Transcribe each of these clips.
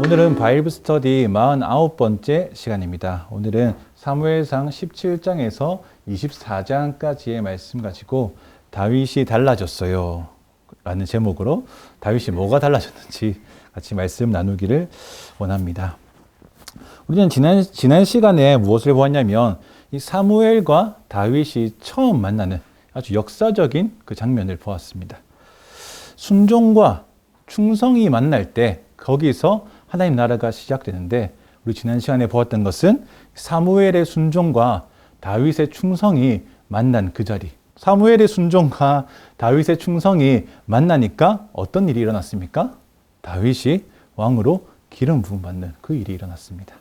오늘은 바이블 스터디 49번째 시간입니다. 오늘은 사무엘상 17장에서 24장까지의 말씀 가지고 다윗이 달라졌어요 라는 제목으로 다윗이 뭐가 달라졌는지 같이 말씀 나누기를 원합니다. 우리는 지난 시간에 무엇을 보았냐면 이 사무엘과 다윗이 처음 만나는 아주 역사적인 그 장면을 보았습니다. 순종과 충성이 만날 때 거기서 하나님 나라가 시작되는데, 우리 지난 시간에 보았던 것은 사무엘의 순종과 다윗의 충성이 만난 그 자리. 사무엘의 순종과 다윗의 충성이 만나니까 어떤 일이 일어났습니까? 다윗이 왕으로 기름 부음 받는 그 일이 일어났습니다.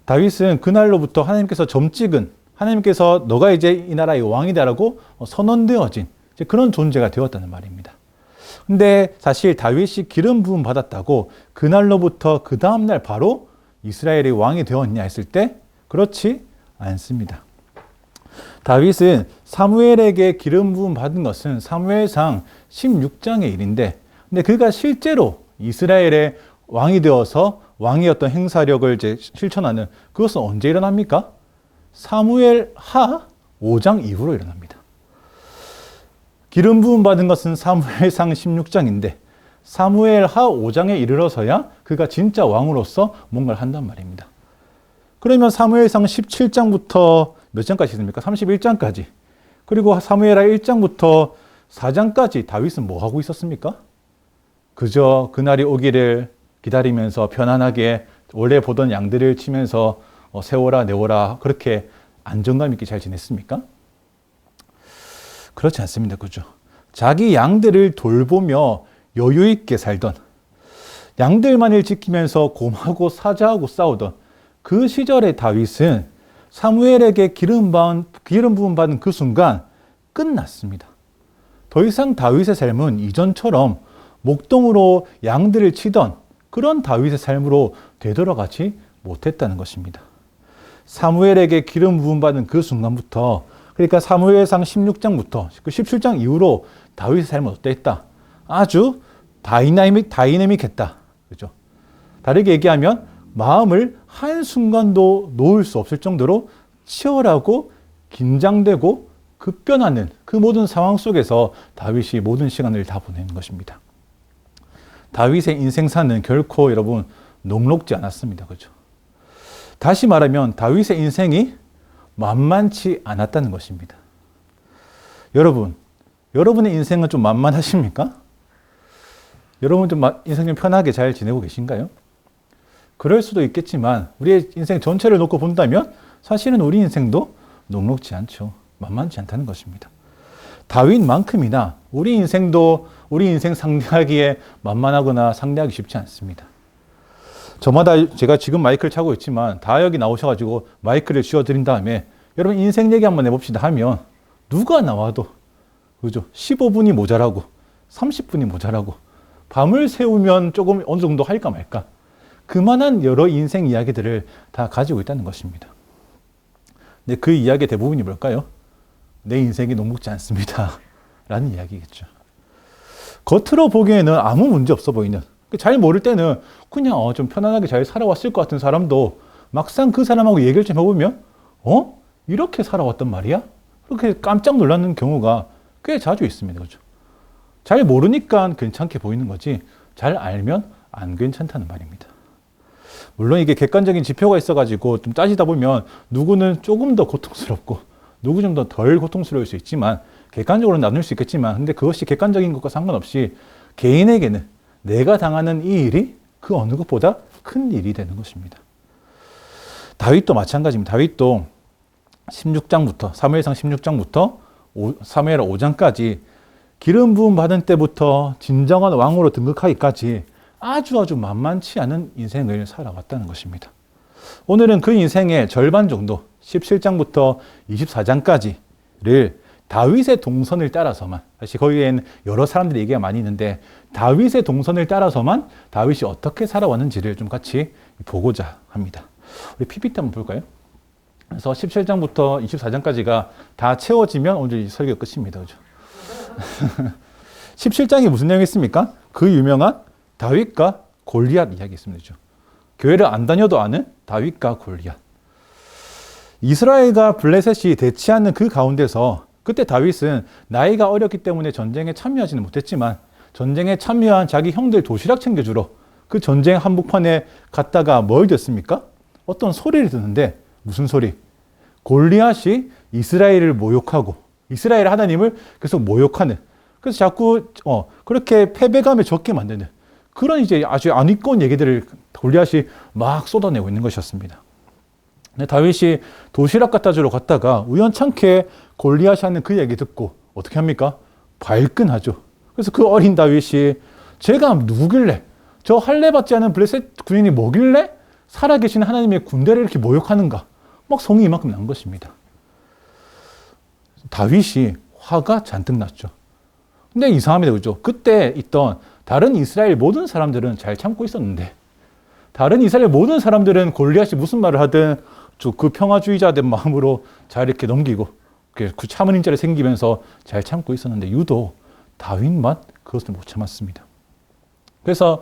다윗은 그날로부터 하나님께서 점 찍은, 하나님께서 너가 이제 이 나라의 왕이다라고 선언되어진 그런 존재가 되었다는 말입니다. 근데 사실 다윗이 기름 부음 받았다고 그날로부터 그 다음날 바로 이스라엘의 왕이 되었냐 했을 때 그렇지 않습니다. 다윗은 사무엘에게 기름 부음 받은 것은 사무엘상 16장의 일인데, 근데 그가 실제로 이스라엘의 왕이 되어서 왕의 어떤 행사력을 이제 실천하는 그것은 언제 일어납니까? 사무엘 하 5장 이후로 일어납니다. 기름 부음 받은 것은 사무엘상 16장인데 사무엘 하 5장에 이르러서야 그가 진짜 왕으로서 뭔가를 한단 말입니다. 그러면 사무엘상 17장부터 몇 장까지 있습니까? 31장까지. 그리고 사무엘하 1장부터 4장까지 다윗은 뭐 하고 있었습니까? 그저 그날이 오기를 기다리면서 편안하게 원래 보던 양들을 치면서 세워라 내워라 그렇게 안정감 있게 잘 지냈습니까? 그렇지 않습니다. 그죠? 자기 양들을 돌보며 여유 있게 살던, 양들만을 지키면서 곰하고 사자하고 싸우던 그 시절의 다윗은 사무엘에게 기름 부음 받은 그 순간 끝났습니다. 더 이상 다윗의 삶은 이전처럼 목동으로 양들을 치던 그런 다윗의 삶으로 되돌아가지 못했다는 것입니다. 사무엘에게 기름 부음 받은 그 순간부터, 그러니까 사무엘상 16장부터 그 17장 이후로 다윗의 삶은 어땠다? 아주 다이내믹했다. 그죠? 다르게 얘기하면 마음을 한순간도 놓을 수 없을 정도로 치열하고 긴장되고 급변하는 그 모든 상황 속에서 다윗이 모든 시간을 다 보내는 것입니다. 다윗의 인생사는 결코 여러분 녹록지 않았습니다. 그죠? 다시 말하면 다윗의 인생이 만만치 않았다는 것입니다. 여러분의 인생은 좀 만만하십니까? 여러분 좀 인생 좀 편하게 잘 지내고 계신가요? 그럴 수도 있겠지만 우리의 인생 전체를 놓고 본다면 사실은 우리 인생도 녹록지 않죠. 만만치 않다는 것입니다. 다윗만큼이나 우리 인생도 우리 인생 상대하기에 만만하거나 상대하기 쉽지 않습니다. 저마다 제가 지금 마이크를 차고 있지만 다 여기 나오셔가지고 마이크를 쥐어드린 다음에 여러분 인생 얘기 한번 해봅시다 하면 누가 나와도 그죠? 15분이 모자라고 30분이 모자라고 밤을 새우면 조금 어느 정도 할까 말까 그만한 여러 인생 이야기들을 다 가지고 있다는 것입니다. 근데 그 이야기의 대부분이 뭘까요? 내 인생이 녹록지 않습니다 라는 이야기겠죠. 겉으로 보기에는 아무 문제 없어 보이는, 잘 모를 때는 그냥 좀 편안하게 잘 살아왔을 것 같은 사람도 막상 그 사람하고 얘기를 좀 해보면 이렇게 살아왔단 말이야? 그렇게 깜짝 놀라는 경우가 꽤 자주 있습니다. 그렇죠? 잘 모르니까 괜찮게 보이는 거지 잘 알면 안 괜찮다는 말입니다. 물론 이게 객관적인 지표가 있어가지고 좀 따지다 보면 누구는 조금 더 고통스럽고 누구 좀 더 덜 고통스러울 수 있지만 객관적으로 나눌 수 있겠지만, 근데 그것이 객관적인 것과 상관없이 개인에게는 내가 당하는 이 일이 그 어느 것보다 큰 일이 되는 것입니다. 다윗도 마찬가지입니다. 다윗도 16장부터 사무엘상 16장부터 사무엘 5장까지 기름 부음 받은 때부터 진정한 왕으로 등극하기까지 아주 만만치 않은 인생을 살아왔다는 것입니다. 오늘은 그 인생의 절반 정도 17장부터 24장까지를 다윗의 동선을 따라서만, 사실 거기에는 여러 사람들의 얘기가 많이 있는데 다윗의 동선을 따라서만 다윗이 어떻게 살아왔는지를 좀 같이 보고자 합니다. 우리 PPT 한번 볼까요? 그래서 17장부터 24장까지가 다 채워지면 오늘 설교 끝입니다. 그죠? 17장이 무슨 내용이 있습니까? 그 유명한 다윗과 골리앗 이야기 있습니다. 교회를 안 다녀도 아는 다윗과 골리앗. 이스라엘과 블레셋이 대치하는 그 가운데서 그때 다윗은 나이가 어렸기 때문에 전쟁에 참여하지는 못했지만 전쟁에 참여한 자기 형들 도시락 챙겨주러 그 전쟁 한복판에 갔다가 뭘 듣습니까? 어떤 소리를 듣는데 무슨 소리? 골리앗이 이스라엘을 모욕하고 이스라엘 하나님을 계속 모욕하는, 그래서 자꾸 그렇게 패배감을 적게 만드는 그런 이제 아주 안 이꺼운 얘기들을 골리앗이 막 쏟아내고 있는 것이었습니다. 다윗이 도시락 갖다 주러 갔다가 우연찮게 골리앗이 하는 그 얘기 듣고 어떻게 합니까? 발끈하죠. 그래서 그 어린 다윗이 제가 누구길래, 저 할례 받지 않은 블레셋 군인이 뭐길래 살아계신 하나님의 군대를 이렇게 모욕하는가? 막 성이 이만큼 난 것입니다. 다윗이 화가 잔뜩 났죠. 근데 이상합니다. 그죠? 그때 있던 다른 이스라엘 모든 사람들은 잘 참고 있었는데 다른 이스라엘 모든 사람들은 골리앗이 무슨 말을 하든 그 평화주의자된 마음으로 잘 이렇게 넘기고 그 참은 인자를 생기면서 잘 참고 있었는데 유독 다윗만 그것을 못 참았습니다. 그래서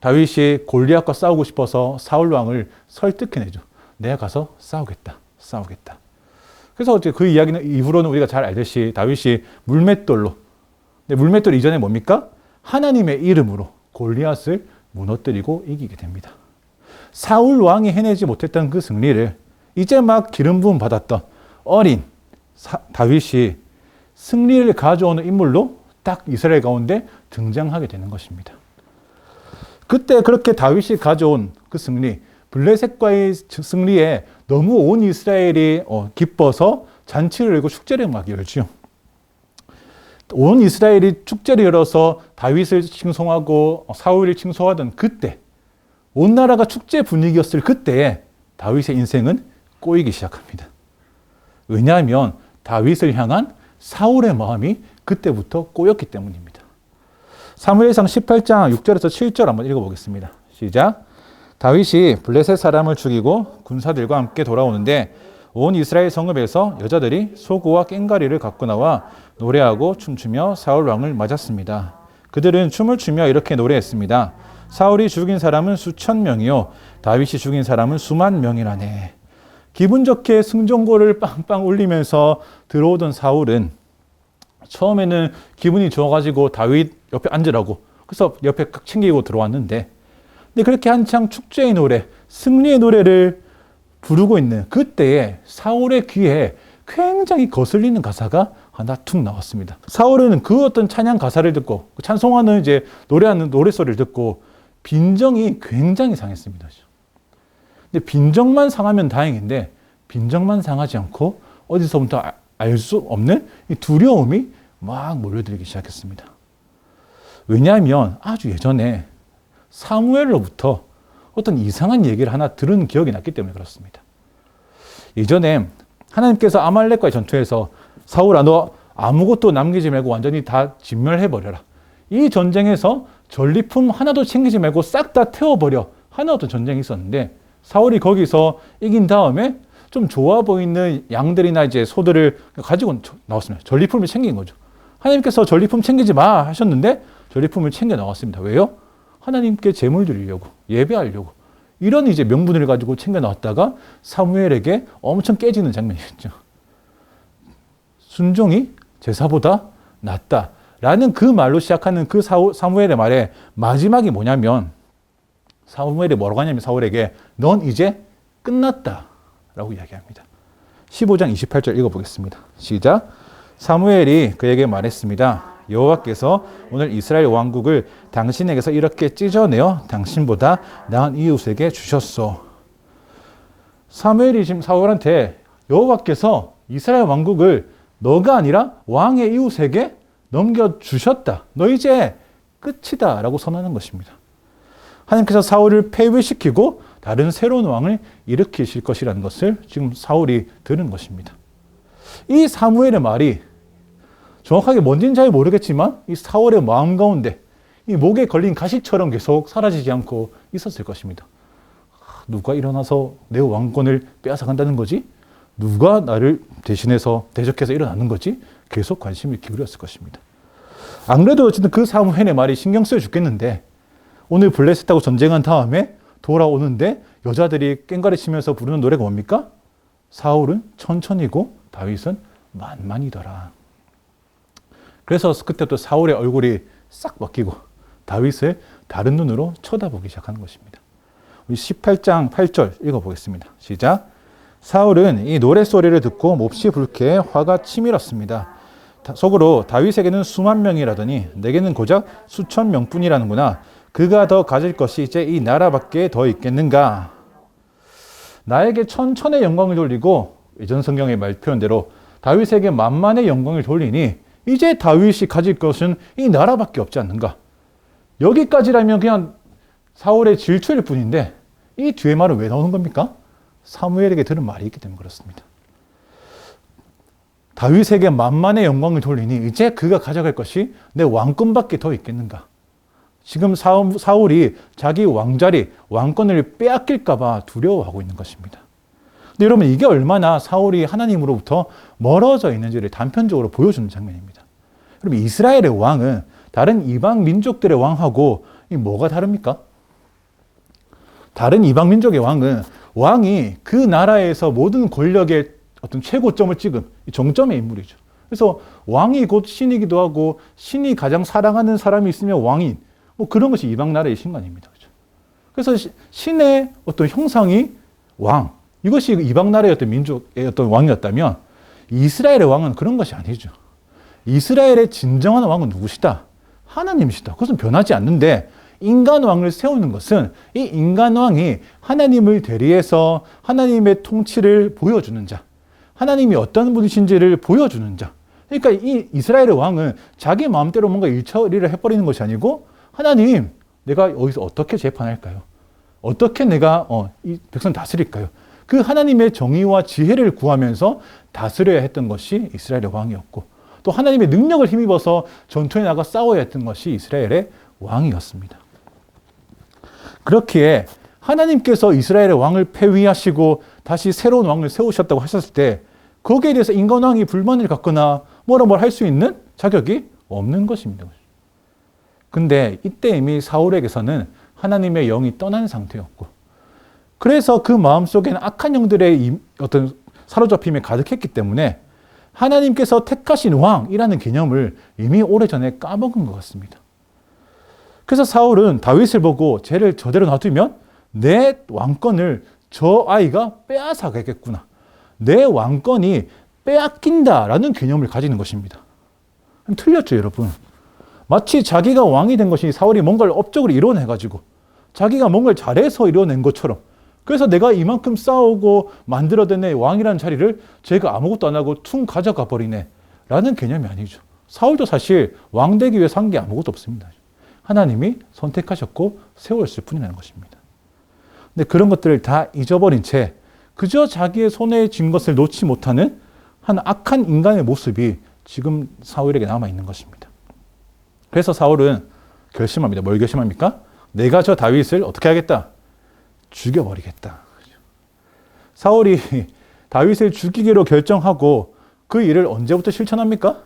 다윗이 골리앗과 싸우고 싶어서 사울 왕을 설득해내죠. 내가 가서 싸우겠다. 그래서 그 이야기는 이후로는 우리가 잘 알듯이 다윗이 물맷돌로, 물맷돌 이전에 뭡니까? 하나님의 이름으로 골리앗을 무너뜨리고 이기게 됩니다. 사울 왕이 해내지 못했던 그 승리를 이제 막 기름 부음 받았던 어린 다윗이 승리를 가져오는 인물로 딱 이스라엘 가운데 등장하게 되는 것입니다. 그때 그렇게 다윗이 가져온 그 승리, 블레셋과의 승리에 너무 온 이스라엘이 기뻐서 잔치를 열고 축제를 막 열지요. 온 이스라엘이 축제를 열어서 다윗을 칭송하고 사울을 칭송하던 그때, 온 나라가 축제 분위기였을 그때에 다윗의 인생은 꼬이기 시작합니다. 왜냐하면 다윗을 향한 사울의 마음이 그때부터 꼬였기 때문입니다. 사무엘상 18장 6절에서 7절 한번 읽어보겠습니다. 시작. 다윗이 블레셋 사람을 죽이고 군사들과 함께 돌아오는데 온 이스라엘 성읍에서 여자들이 소고와 꽹과리를 갖고 나와 노래하고 춤추며 사울 왕을 맞았습니다. 그들은 춤을 추며 이렇게 노래했습니다. 사울이 죽인 사람은 수천 명이요 다윗이 죽인 사람은 수만 명이라네. 기분 좋게 승전고를 빵빵 울리면서 들어오던 사울은 처음에는 기분이 좋아가지고 다윗 옆에 앉으라고 그래서 옆에 깍 챙기고 들어왔는데, 근데 그렇게 한창 축제의 노래, 승리의 노래를 부르고 있는 그때에 사울의 귀에 굉장히 거슬리는 가사가 하나 툭 나왔습니다. 사울은 그 어떤 찬양 가사를 듣고 찬송하는 이제 노래하는 노래소리를 듣고 빈정이 굉장히 상했습니다. 근데 빈정만 상하면 다행인데 빈정만 상하지 않고 어디서부터 알 수 없는 이 두려움이 막 몰려들기 시작했습니다. 왜냐하면 아주 예전에 사무엘로부터 어떤 이상한 얘기를 하나 들은 기억이 났기 때문에 그렇습니다. 예전에 하나님께서 아말렉과의 전투에서 사울아 너 아무것도 남기지 말고 완전히 다 진멸해버려라. 이 전쟁에서 전리품 하나도 챙기지 말고 싹 다 태워버려 하는 어떤 전쟁이 있었는데 사울이 거기서 이긴 다음에 좀 좋아 보이는 양들이나 이제 소들을 가지고 나왔습니다. 전리품을 챙긴 거죠. 하나님께서 전리품 챙기지 마 하셨는데 전리품을 챙겨 나왔습니다. 왜요? 하나님께 제물 드리려고, 예배하려고. 이런 이제 명분을 가지고 챙겨 나왔다가 사무엘에게 엄청 깨지는 장면이었죠. 순종이 제사보다 낫다라는 그 말로 시작하는 그 사무엘의 말의 마지막이 뭐냐면 사무엘이 뭐라고 하냐면 사울에게 넌 이제 끝났다라고 이야기합니다. 15장 28절 읽어보겠습니다. 시작. 사무엘이 그에게 말했습니다. 여호와께서 오늘 이스라엘 왕국을 당신에게서 이렇게 찢어내어 당신보다 나은 이웃에게 주셨소. 사무엘이 지금 사울한테 여호와께서 이스라엘 왕국을 너가 아니라 왕의 이웃에게 넘겨주셨다. 너 이제 끝이다 라고 선언하는 것입니다. 하나님께서 사울을 폐위시키고 다른 새로운 왕을 일으키실 것이라는 것을 지금 사울이 들은 것입니다. 이 사무엘의 말이 정확하게 뭔지는 잘 모르겠지만 이 사울의 마음 가운데 이 목에 걸린 가시처럼 계속 사라지지 않고 있었을 것입니다. 누가 일어나서 내 왕권을 빼앗아 간다는 거지? 누가 나를 대신해서 대적해서 일어나는 거지? 계속 관심을 기울였을 것입니다. 안 그래도 어쨌든 그 사무엘의 말이 신경 쓰여 죽겠는데 오늘 블레셋하고 전쟁한 다음에 돌아오는데 여자들이 꽹과리 치면서 부르는 노래가 뭡니까? 사울은 천천히고 다윗은 만만이더라. 그래서 그때부터 사울의 얼굴이 싹 바뀌고 다윗을 다른 눈으로 쳐다보기 시작하는 것입니다. 우리 18장 8절 읽어보겠습니다. 시작. 사울은 이 노랫소리를 듣고 몹시 불쾌해 화가 치밀었습니다. 속으로 다윗에게는 수만 명이라더니 내게는 고작 수천 명뿐이라는구나. 그가 더 가질 것이 이제 이 나라밖에 더 있겠는가. 나에게 천천의 영광을 돌리고 예전 성경의 말 표현대로 다윗에게 만만의 영광을 돌리니 이제 다윗이 가질 것은 이 나라밖에 없지 않는가. 여기까지라면 그냥 사울의 질투일 뿐인데 이 뒤에 말은 왜 나오는 겁니까? 사무엘에게 들은 말이 있기 때문에 그렇습니다. 다윗에게 만만의 영광을 돌리니 이제 그가 가져갈 것이 내 왕권밖에 더 있겠는가. 지금 사울이 자기 왕자리, 왕권을 빼앗길까 봐 두려워하고 있는 것입니다. 근데 여러분 이게 얼마나 사울이 하나님으로부터 멀어져 있는지를 단편적으로 보여주는 장면입니다. 여러분 이스라엘의 왕은 다른 이방 민족들의 왕하고 뭐가 다릅니까? 다른 이방 민족의 왕이 그 나라에서 모든 권력의 어떤 최고점을 찍은 정점의 인물이죠. 그래서 왕이 곧 신이기도 하고 신이 가장 사랑하는 사람이 있으면 왕인, 뭐 그런 것이 이방 나라의 신관입니다. 그래서 신의 어떤 형상이 왕, 이것이 이방 나라의 어떤 민족의 어떤 왕이었다면 이스라엘의 왕은 그런 것이 아니죠. 이스라엘의 진정한 왕은 누구시다? 하나님이시다. 그것은 변하지 않는데 인간 왕을 세우는 것은 이 인간 왕이 하나님을 대리해서 하나님의 통치를 보여주는 자, 하나님이 어떤 분이신지를 보여주는 자. 그러니까 이 이스라엘의 왕은 자기 마음대로 뭔가 일처리를 해버리는 것이 아니고 하나님, 내가 여기서 어떻게 재판할까요? 어떻게 내가 이 백성 다스릴까요? 그 하나님의 정의와 지혜를 구하면서 다스려야 했던 것이 이스라엘의 왕이었고 또 하나님의 능력을 힘입어서 전투에 나가 싸워야 했던 것이 이스라엘의 왕이었습니다. 그렇기에 하나님께서 이스라엘의 왕을 폐위하시고 다시 새로운 왕을 세우셨다고 하셨을 때 거기에 대해서 인간왕이 불만을 갖거나 뭐라 할 수 있는 자격이 없는 것입니다. 근데 이때 이미 사울에게서는 하나님의 영이 떠난 상태였고 그래서 그 마음속에는 악한 영들의 어떤 사로잡힘에 가득했기 때문에 하나님께서 택하신 왕이라는 개념을 이미 오래전에 까먹은 것 같습니다. 그래서 사울은 다윗을 보고 쟤를 저대로 놔두면 내 왕권을 저 아이가 빼앗아가겠구나. 내 왕권이 빼앗긴다라는 개념을 가지는 것입니다. 틀렸죠, 여러분. 마치 자기가 왕이 된 것이 사울이 뭔가를 업적으로 이뤄내가지고 자기가 뭔가를 잘해서 이뤄낸 것처럼 그래서 내가 이만큼 싸우고 만들어낸 내 왕이라는 자리를 제가 아무것도 안 하고 퉁 가져가 버리네 라는 개념이 아니죠. 사울도 사실 왕 되기 위해서 한 게 아무것도 없습니다. 하나님이 선택하셨고 세웠을 뿐이라는 것입니다. 근데 그런 것들을 다 잊어버린 채 그저 자기의 손에 쥔 것을 놓지 못하는 한 악한 인간의 모습이 지금 사울에게 남아있는 것입니다. 그래서 사울은 결심합니다. 뭘 결심합니까? 내가 저 다윗을 어떻게 하겠다? 죽여버리겠다. 사울이 다윗을 죽이기로 결정하고 그 일을 언제부터 실천합니까?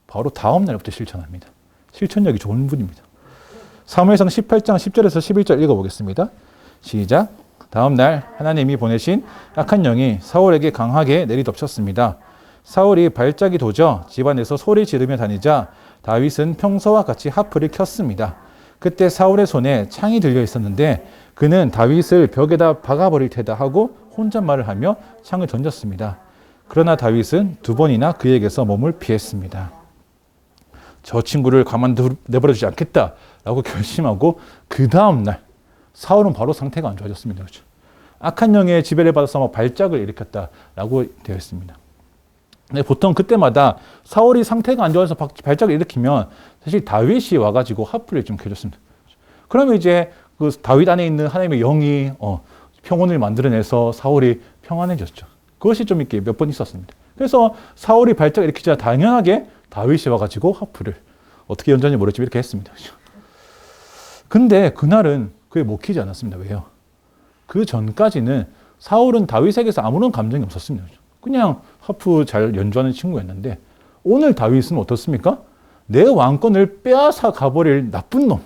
바로 다음 날부터 실천합니다. 실천력이 좋은 분입니다. 사무엘상 18장 10절에서 11절 읽어보겠습니다. 시작. 다음 날 하나님이 보내신 악한 영이 사울에게 강하게 내리덮쳤습니다. 사울이 발작이 도져 집안에서 소리 지르며 다니자 다윗은 평소와 같이 하프를 켰습니다. 그때 사울의 손에 창이 들려 있었는데 그는 다윗을 벽에다 박아버릴 테다 하고 혼잣말을 하며 창을 던졌습니다. 그러나 다윗은 두 번이나 그에게서 몸을 피했습니다. 저 친구를 가만 내버려두지 않겠다라고 결심하고 그 다음 날 사울은 바로 상태가 안 좋아졌습니다. 그렇죠? 악한 영의 지배를 받아서 발작을 일으켰다라고 되어 있습니다. 네, 보통 그때마다 사울이 상태가 안 좋아서 발작을 일으키면 사실 다윗이 와가지고 하프를 좀 켜줬습니다. 그러면 이제 그 다윗 안에 있는 하나님의 영이 평온을 만들어내서 사울이 평안해졌죠. 그것이 좀 이렇게 몇 번 있었습니다. 그래서 사울이 발작을 일으키자 당연하게 다윗이 와가지고 하프를 어떻게 연주하는지 모르겠지만 이렇게 했습니다. 근데 그날은 그게 먹히지 않았습니다. 왜요? 그 전까지는 사울은 다윗에게서 아무런 감정이 없었습니다. 그냥 하프 잘 연주하는 친구였는데 오늘 다윗은 어떻습니까? 내 왕권을 빼앗아 가버릴 나쁜 놈.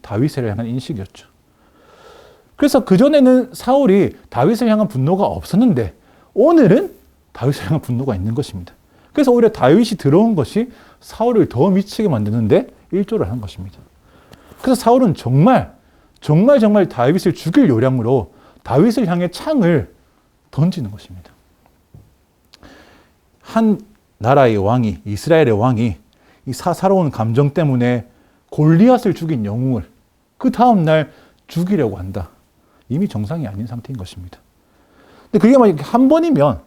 다윗을 향한 인식이었죠. 그래서 그전에는 사울이 다윗을 향한 분노가 없었는데 오늘은 다윗을 향한 분노가 있는 것입니다. 그래서 오히려 다윗이 들어온 것이 사울을 더 미치게 만드는데 일조를 한 것입니다. 그래서 사울은 정말 다윗을 죽일 요량으로 다윗을 향해 창을 던지는 것입니다. 한 나라의 왕이, 이스라엘의 왕이 이 사사로운 감정 때문에 골리앗을 죽인 영웅을 그 다음날 죽이려고 한다. 이미 정상이 아닌 상태인 것입니다. 근데 그게 만약 한 번이면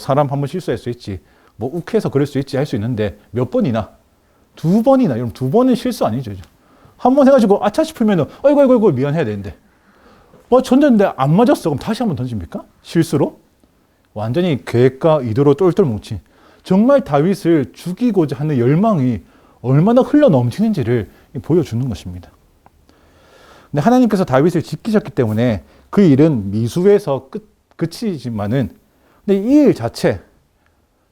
사람 한 번 실수할 수 있지. 욱해서 그럴 수 있지 할 수 있는데 몇 번이나? 두 번이나. 여러분, 두 번은 실수 아니죠. 한 번 해가지고 아차 싶으면은 아이고 미안해야 되는데 던졌는데 안 맞았어. 그럼 다시 한 번 던집니까? 실수로? 완전히 계획과 의도로 똘똘 뭉친 정말 다윗을 죽이고자 하는 열망이 얼마나 흘러 넘치는지를 보여주는 것입니다. 근데 하나님께서 다윗을 지키셨기 때문에 그 일은 미수에서 그치지만은 근데 이 일 자체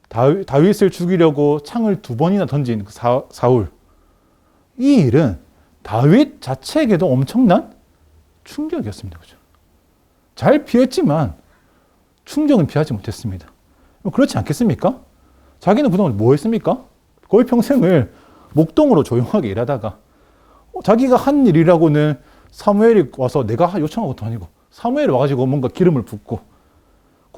다윗을 죽이려고 창을 2번이나 던진 그 사울 이 일은 다윗 자체에게도 엄청난 충격이었습니다. 그죠? 잘 피했지만 충격은 피하지 못했습니다. 그렇지 않겠습니까? 자기는 그동안 뭐 했습니까? 거의 평생을 목동으로 조용하게 일하다가 자기가 한 일이라고는 사무엘이 와서 내가 요청한 것도 아니고 사무엘이 와가지고 뭔가 기름을 붓고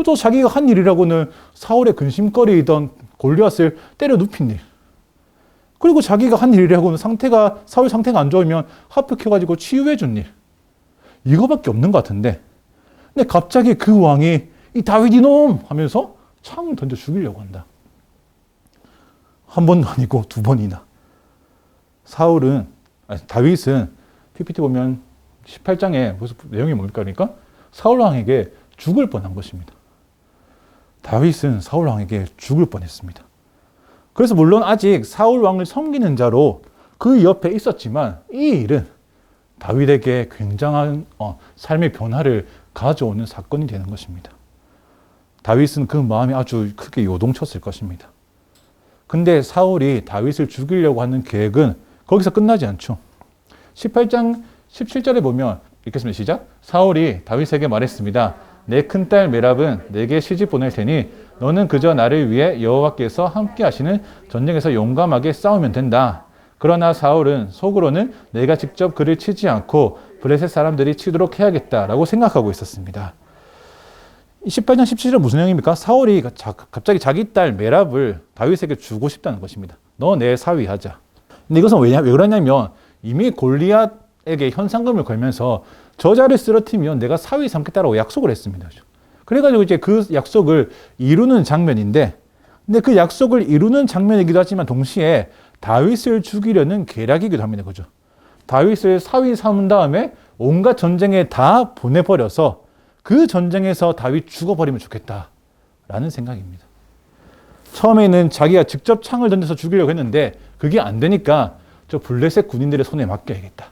또 자기가 한 일이라고는 사울의 근심거리이던 골리앗을 때려 눕힌 일, 그리고 자기가 한 일이라고는 사울 상태가 안 좋으면 합격해가지고 치유해 준 일, 이거밖에 없는 것 같은데 근데 갑자기 그 왕이 이 다윗 이놈 하면서 창을 던져 죽이려고 한다. 한 번도 아니고 2번이나. 다윗은 PPT 보면 18장에 무슨 내용이 뭡니까? 그러니까 사울 왕에게 죽을 뻔한 것입니다. 다윗은 사울 왕에게 죽을 뻔했습니다. 그래서 물론 아직 사울 왕을 섬기는 자로 그 옆에 있었지만 이 일은 다윗에게 굉장한 삶의 변화를 가져오는 사건이 되는 것입니다. 다윗은 그 마음이 아주 크게 요동쳤을 것입니다. 근데 사울이 다윗을 죽이려고 하는 계획은 거기서 끝나지 않죠. 18장 17절에 보면 읽겠습니다. 시작. 사울이 다윗에게 말했습니다. 내 큰딸 메랍은 내게 시집 보낼 테니 너는 그저 나를 위해 여호와께서 함께 하시는 전쟁에서 용감하게 싸우면 된다. 그러나 사울은 속으로는 내가 직접 그를 치지 않고 블레셋 사람들이 치도록 해야겠다라고 생각하고 있었습니다. 18장 17절은 무슨 내용입니까? 사울이 갑자기 자기 딸 메랍을 다윗에게 주고 싶다는 것입니다. 너 내 사위하자. 근데 이것은 왜 그러냐면 이미 골리앗에게 현상금을 걸면서 저자를 쓰러뜨리면 내가 사위 삼겠다라고 약속을 했습니다. 그래가지고 이제 그 약속을 이루는 장면인데, 근데 그 약속을 이루는 장면이기도 하지만 동시에 다윗을 죽이려는 계략이기도 합니다. 그죠? 다윗을 사위 삼은 다음에 온갖 전쟁에 다 보내버려서 그 전쟁에서 다윗 죽어버리면 좋겠다라는 생각입니다. 처음에는 자기가 직접 창을 던져서 죽이려고 했는데 그게 안 되니까 저 블레셋 군인들의 손에 맡겨야겠다.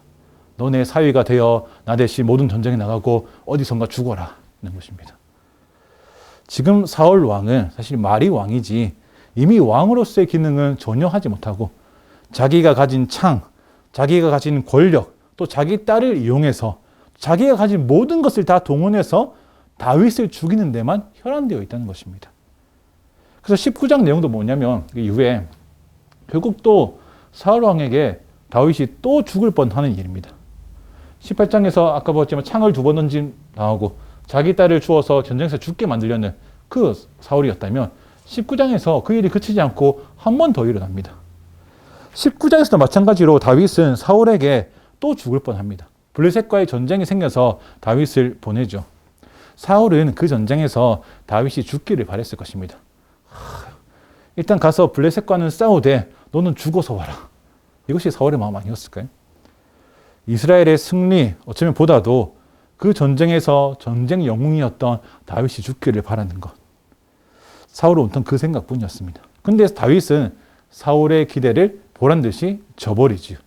너네 사위가 되어 나 대신 모든 전쟁에 나가고 어디선가 죽어라 하는 것입니다. 지금 사울 왕은 사실 말이 왕이지 이미 왕으로서의 기능은 전혀 하지 못하고 자기가 가진 창, 자기가 가진 권력, 또 자기 딸을 이용해서 자기가 가진 모든 것을 다 동원해서 다윗을 죽이는 데만 혈안되어 있다는 것입니다. 그래서 19장 내용도 뭐냐면 그 이후에 결국 또 사울 왕에게 다윗이 또 죽을 뻔하는 일입니다. 18장에서 아까 보았지만 창을 2번 던짐 당하고 자기 딸을 주어서 전쟁에서 죽게 만들려는 그 사울이었다면 19장에서 그 일이 그치지 않고 한 번 더 일어납니다. 19장에서도 마찬가지로 다윗은 사울에게 또 죽을 뻔합니다. 블레셋과의 전쟁이 생겨서 다윗을 보내죠. 사울은 그 전쟁에서 다윗이 죽기를 바랬을 것입니다. 일단 가서 블레셋과는 싸우되 너는 죽어서 와라. 이것이 사울의 마음 아니었을까요? 이스라엘의 승리 어쩌면 보다도 그 전쟁에서 전쟁 영웅이었던 다윗이 죽기를 바라는 것. 사울은 온통 그 생각뿐이었습니다. 근데 다윗은 사울의 기대를 보란듯이 저버리지요.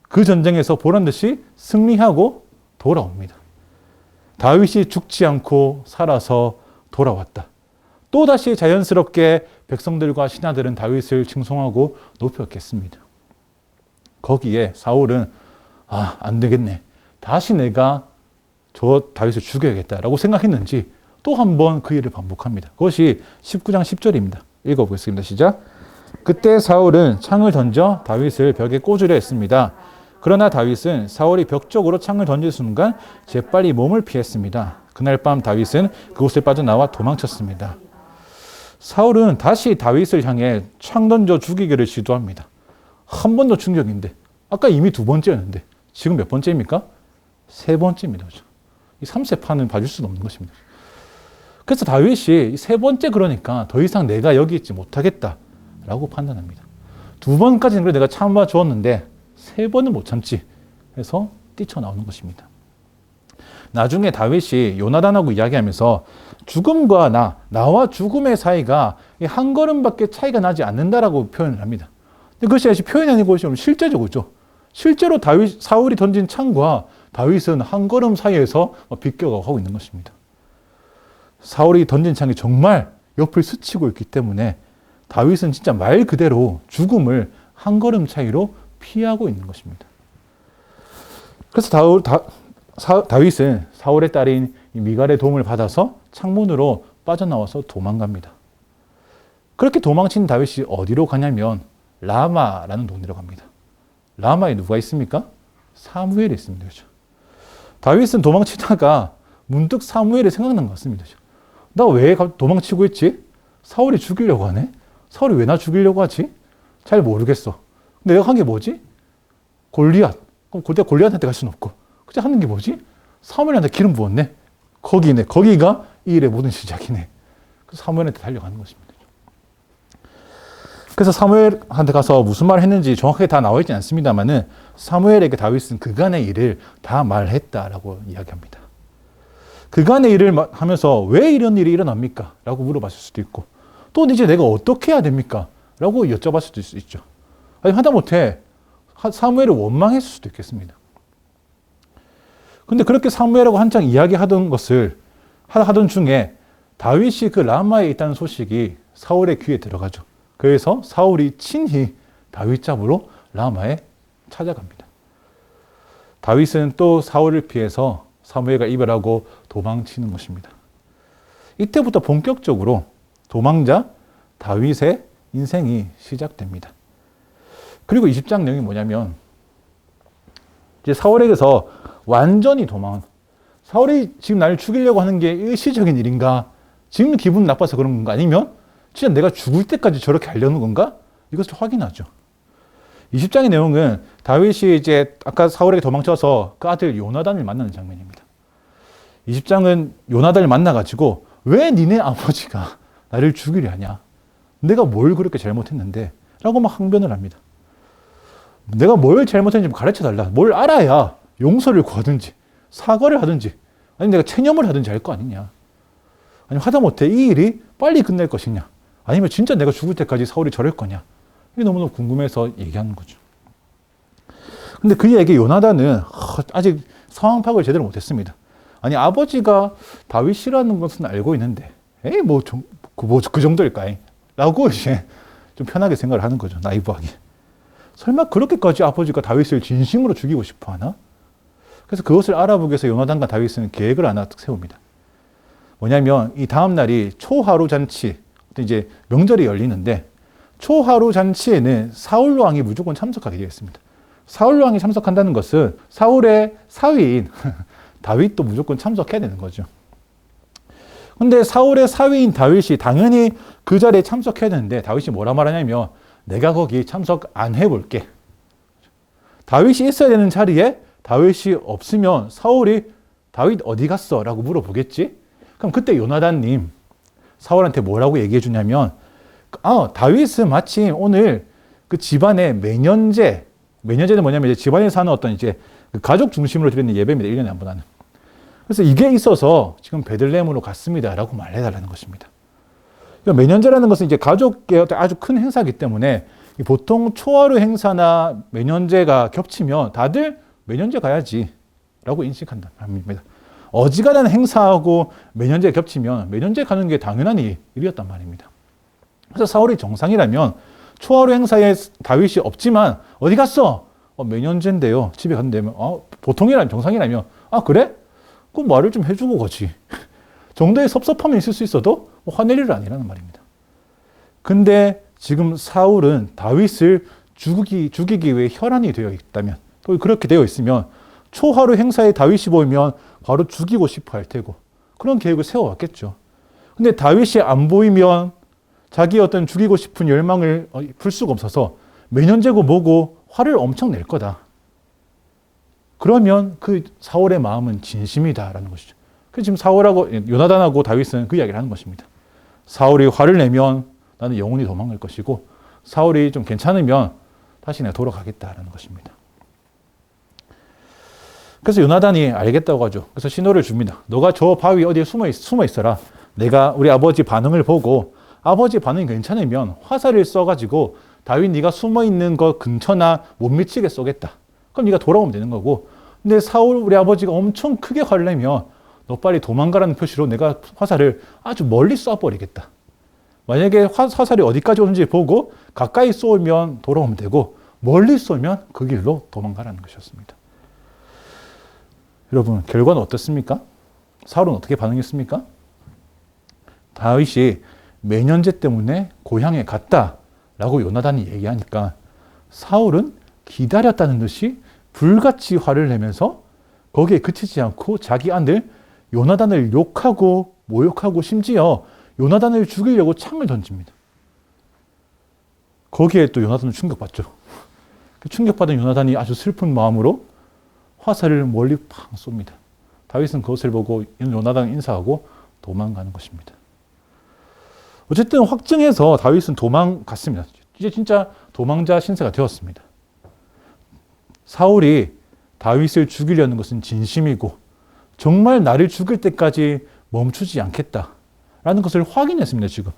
그 전쟁에서 보란듯이 승리하고 돌아옵니다. 다윗이 죽지 않고 살아서 돌아왔다. 또다시 자연스럽게 백성들과 신하들은 다윗을 칭송하고 높였겠습니다. 거기에 사울은 안 되겠네. 다시 내가 저 다윗을 죽여야겠다라고 생각했는지 또 한 번 그 일을 반복합니다. 그것이 19장 10절입니다. 읽어보겠습니다. 시작. 그때 사울은 창을 던져 다윗을 벽에 꽂으려 했습니다. 그러나 다윗은 사울이 벽 쪽으로 창을 던질 순간 재빨리 몸을 피했습니다. 그날 밤 다윗은 그곳을 빠져나와 도망쳤습니다. 사울은 다시 다윗을 향해 창 던져 죽이기를 시도합니다. 한 번 더 충격인데 아까 이미 두 번째였는데 지금 몇 번째입니까? 세 번째입니다. 그렇죠? 이 3세판은 봐줄 수는 없는 것입니다. 그래서 다윗이 세 번째 그러니까 더 이상 내가 여기 있지 못하겠다라고 판단합니다. 두 번까지는 그래 내가 참아 주었는데 세 번은 못 참지 해서 뛰쳐나오는 것입니다. 나중에 다윗이 요나단하고 이야기하면서 죽음과 나와 죽음의 사이가 한 걸음밖에 차이가 나지 않는다라고 표현을 합니다. 근데 그것이 아직 표현이 아니고 실제적이죠. 실제로 사울이 던진 창과 다윗은 한 걸음 사이에서 비껴가고 있는 것입니다. 사울이 던진 창이 정말 옆을 스치고 있기 때문에 다윗은 진짜 말 그대로 죽음을 한 걸음 차이로 피하고 있는 것입니다. 그래서 다윗은 사울의 딸인 미갈의 도움을 받아서 창문으로 빠져나와서 도망갑니다. 그렇게 도망친 다윗이 어디로 가냐면 라마라는 동네로 갑니다. 라마에 누가 있습니까? 사무엘이 있습니다. 그렇죠? 다윗은 도망치다가 문득 사무엘이 생각난 것 같습니다. 나 왜 도망치고 있지? 사울이 죽이려고 하네? 사울이 왜 나 죽이려고 하지? 잘 모르겠어. 내가 한 게 뭐지? 골리앗. 그럼 골리앗한테 갈 수는 없고. 그냥 하는 게 뭐지? 사무엘한테 기름 부었네. 거기가 이 일의 모든 시작이네. 그래서 사무엘한테 달려가는 것입니다. 그래서 사무엘한테 가서 무슨 말을 했는지 정확하게 다 나와 있지 않습니다만은 사무엘에게 다윗은 그간의 일을 다 말했다라고 이야기합니다. 그간의 일을 하면서 왜 이런 일이 일어납니까? 라고 물어봤을 수도 있고 또 이제 내가 어떻게 해야 됩니까? 라고 여쭤봤을 수도 있죠. 아니 하다못해 사무엘을 원망했을 수도 있겠습니다. 근데 그렇게 사무엘하고 한창 이야기하던 것을 하던 중에 다윗이 그 라마에 있다는 소식이 사울의 귀에 들어가죠. 그래서 사울이 친히 다윗 잡으러 라마에 찾아갑니다. 다윗은 또 사울을 피해서 사무엘과 이별하고 도망치는 것입니다. 이때부터 본격적으로 도망자 다윗의 인생이 시작됩니다. 그리고 20장 내용이 뭐냐면 이제 사울에게서 완전히 사울이 지금 나를 죽이려고 하는 게 일시적인 일인가? 지금 기분 나빠서 그런 건가? 아니면 진짜 내가 죽을 때까지 저렇게 하려는 건가? 이것을 확인하죠. 20장의 내용은 다윗이 이제 아까 사울에게 도망쳐서 그 아들 요나단을 만나는 장면입니다. 20장은 요나단을 만나가지고 왜 니네 아버지가 나를 죽이려 하냐? 내가 뭘 그렇게 잘못했는데? 라고 막 항변을 합니다. 내가 뭘 잘못했는지 가르쳐달라. 뭘 알아야 용서를 구하든지 사과를 하든지 아니 내가 체념을 하든지 할 거 아니냐. 아니 하다못해 이 일이 빨리 끝날 것이냐. 아니면 진짜 내가 죽을 때까지 사울이 저럴 거냐. 이게 너무너무 궁금해서 얘기하는 거죠. 근데 그에게 요나단은 아직 상황 파악을 제대로 못했습니다. 아니 아버지가 다윗이라는 것은 알고 있는데 에이 그 정도일까? 라고 이제 좀 편하게 생각을 하는 거죠. 나이브하게. 설마 그렇게까지 아버지가 다윗을 진심으로 죽이고 싶어 하나? 그래서 그것을 알아보기 위해서 요나단과 다윗은 계획을 하나 세웁니다. 뭐냐면 이 다음 날이 초하루 잔치, 이제 명절이 열리는데 초하루 잔치에는 사울 왕이 무조건 참석하게 되어 있습니다. 사울 왕이 참석한다는 것은 사울의 사위인 다윗도 무조건 참석해야 되는 거죠. 근데 사울의 사위인 다윗이 당연히 그 자리에 참석해야 되는데 다윗이 뭐라 말하냐면 내가 거기 참석 안 해볼게. 다윗이 있어야 되는 자리에 다윗이 없으면 사울이 다윗 어디 갔어? 라고 물어보겠지? 그럼 그때 요나단님 사울한테 뭐라고 얘기해 주냐면 다윗은 마침 오늘 그 집안의 매년제는 뭐냐면 이제 집안에서 하는 어떤 이제 그 가족 중심으로 드리는 예배입니다. 1년에 한 번 하는. 그래서 이게 있어서 지금 베들레헴으로 갔습니다. 라고 말해달라는 것입니다. 매년제라는 것은 이제 가족의 아주 큰 행사이기 때문에 보통 초하루 행사나 매년제가 겹치면 다들 매년제 가야지 라고 인식한단 말입니다. 어지간한 행사하고 매년제 겹치면 매년제 가는 게 당연한 일이었단 말입니다. 그래서 사울이 정상이라면 초하루 행사에 다윗이 없지만 어디 갔어? 매년제인데요. 집에 갔는데 보통이라면 정상이라면 그래? 그럼 말을 좀 해주고 가지. 정도의 섭섭함이 있을 수 있어도 화낼 일은 아니라는 말입니다. 근데 지금 사울은 다윗을 죽이기 위해 혈안이 되어 있다면, 또 그렇게 되어 있으면 초하루 행사에 다윗이 보이면 바로 죽이고 싶어 할 테고 그런 계획을 세워왔겠죠. 근데 다윗이 안 보이면 자기의 어떤 죽이고 싶은 열망을 풀 수가 없어서 매년제고 뭐고 화를 엄청 낼 거다. 그러면 그 사울의 마음은 진심이다라는 것이죠. 그래서 지금 사울하고 요나단하고 다윗은 그 이야기를 하는 것입니다. 사울이 화를 내면 나는 영원히 도망갈 것이고 사울이 좀 괜찮으면 다시 내가 돌아가겠다라는 것입니다. 그래서 요나단이 알겠다고 하죠. 그래서 신호를 줍니다. 너가 저 바위 어디에 숨어 있어라. 내가 우리 아버지 반응을 보고 아버지 반응이 괜찮으면 화살을 쏴가지고 다윗 네가 숨어 있는 것 근처나 못 미치게 쏘겠다. 그럼 네가 돌아오면 되는 거고. 근데 사울 우리 아버지가 엄청 크게 화를 내면 너 빨리 도망가라는 표시로 내가 화살을 아주 멀리 쏴버리겠다. 만약에 화살이 어디까지 오는지 보고 가까이 쏘면 돌아오면 되고 멀리 쏘면 그 길로 도망가라는 것이었습니다. 여러분 결과는 어떻습니까? 사울은 어떻게 반응했습니까? 다윗이 매년제 때문에 고향에 갔다라고 요나단이 얘기하니까 사울은 기다렸다는 듯이 불같이 화를 내면서 거기에 그치지 않고 자기 아들 요나단을 욕하고 모욕하고 심지어 요나단을 죽이려고 창을 던집니다. 거기에 또 요나단은 충격받죠. 충격받은 요나단이 아주 슬픈 마음으로 화살을 멀리 팍 쏩니다. 다윗은 그것을 보고 요나단 인사하고 도망가는 것입니다. 어쨌든 확증해서 다윗은 도망갔습니다. 이제 진짜 도망자 신세가 되었습니다. 사울이 다윗을 죽이려는 것은 진심이고 정말 나를 죽일 때까지 멈추지 않겠다라는 것을 확인했습니다. 지금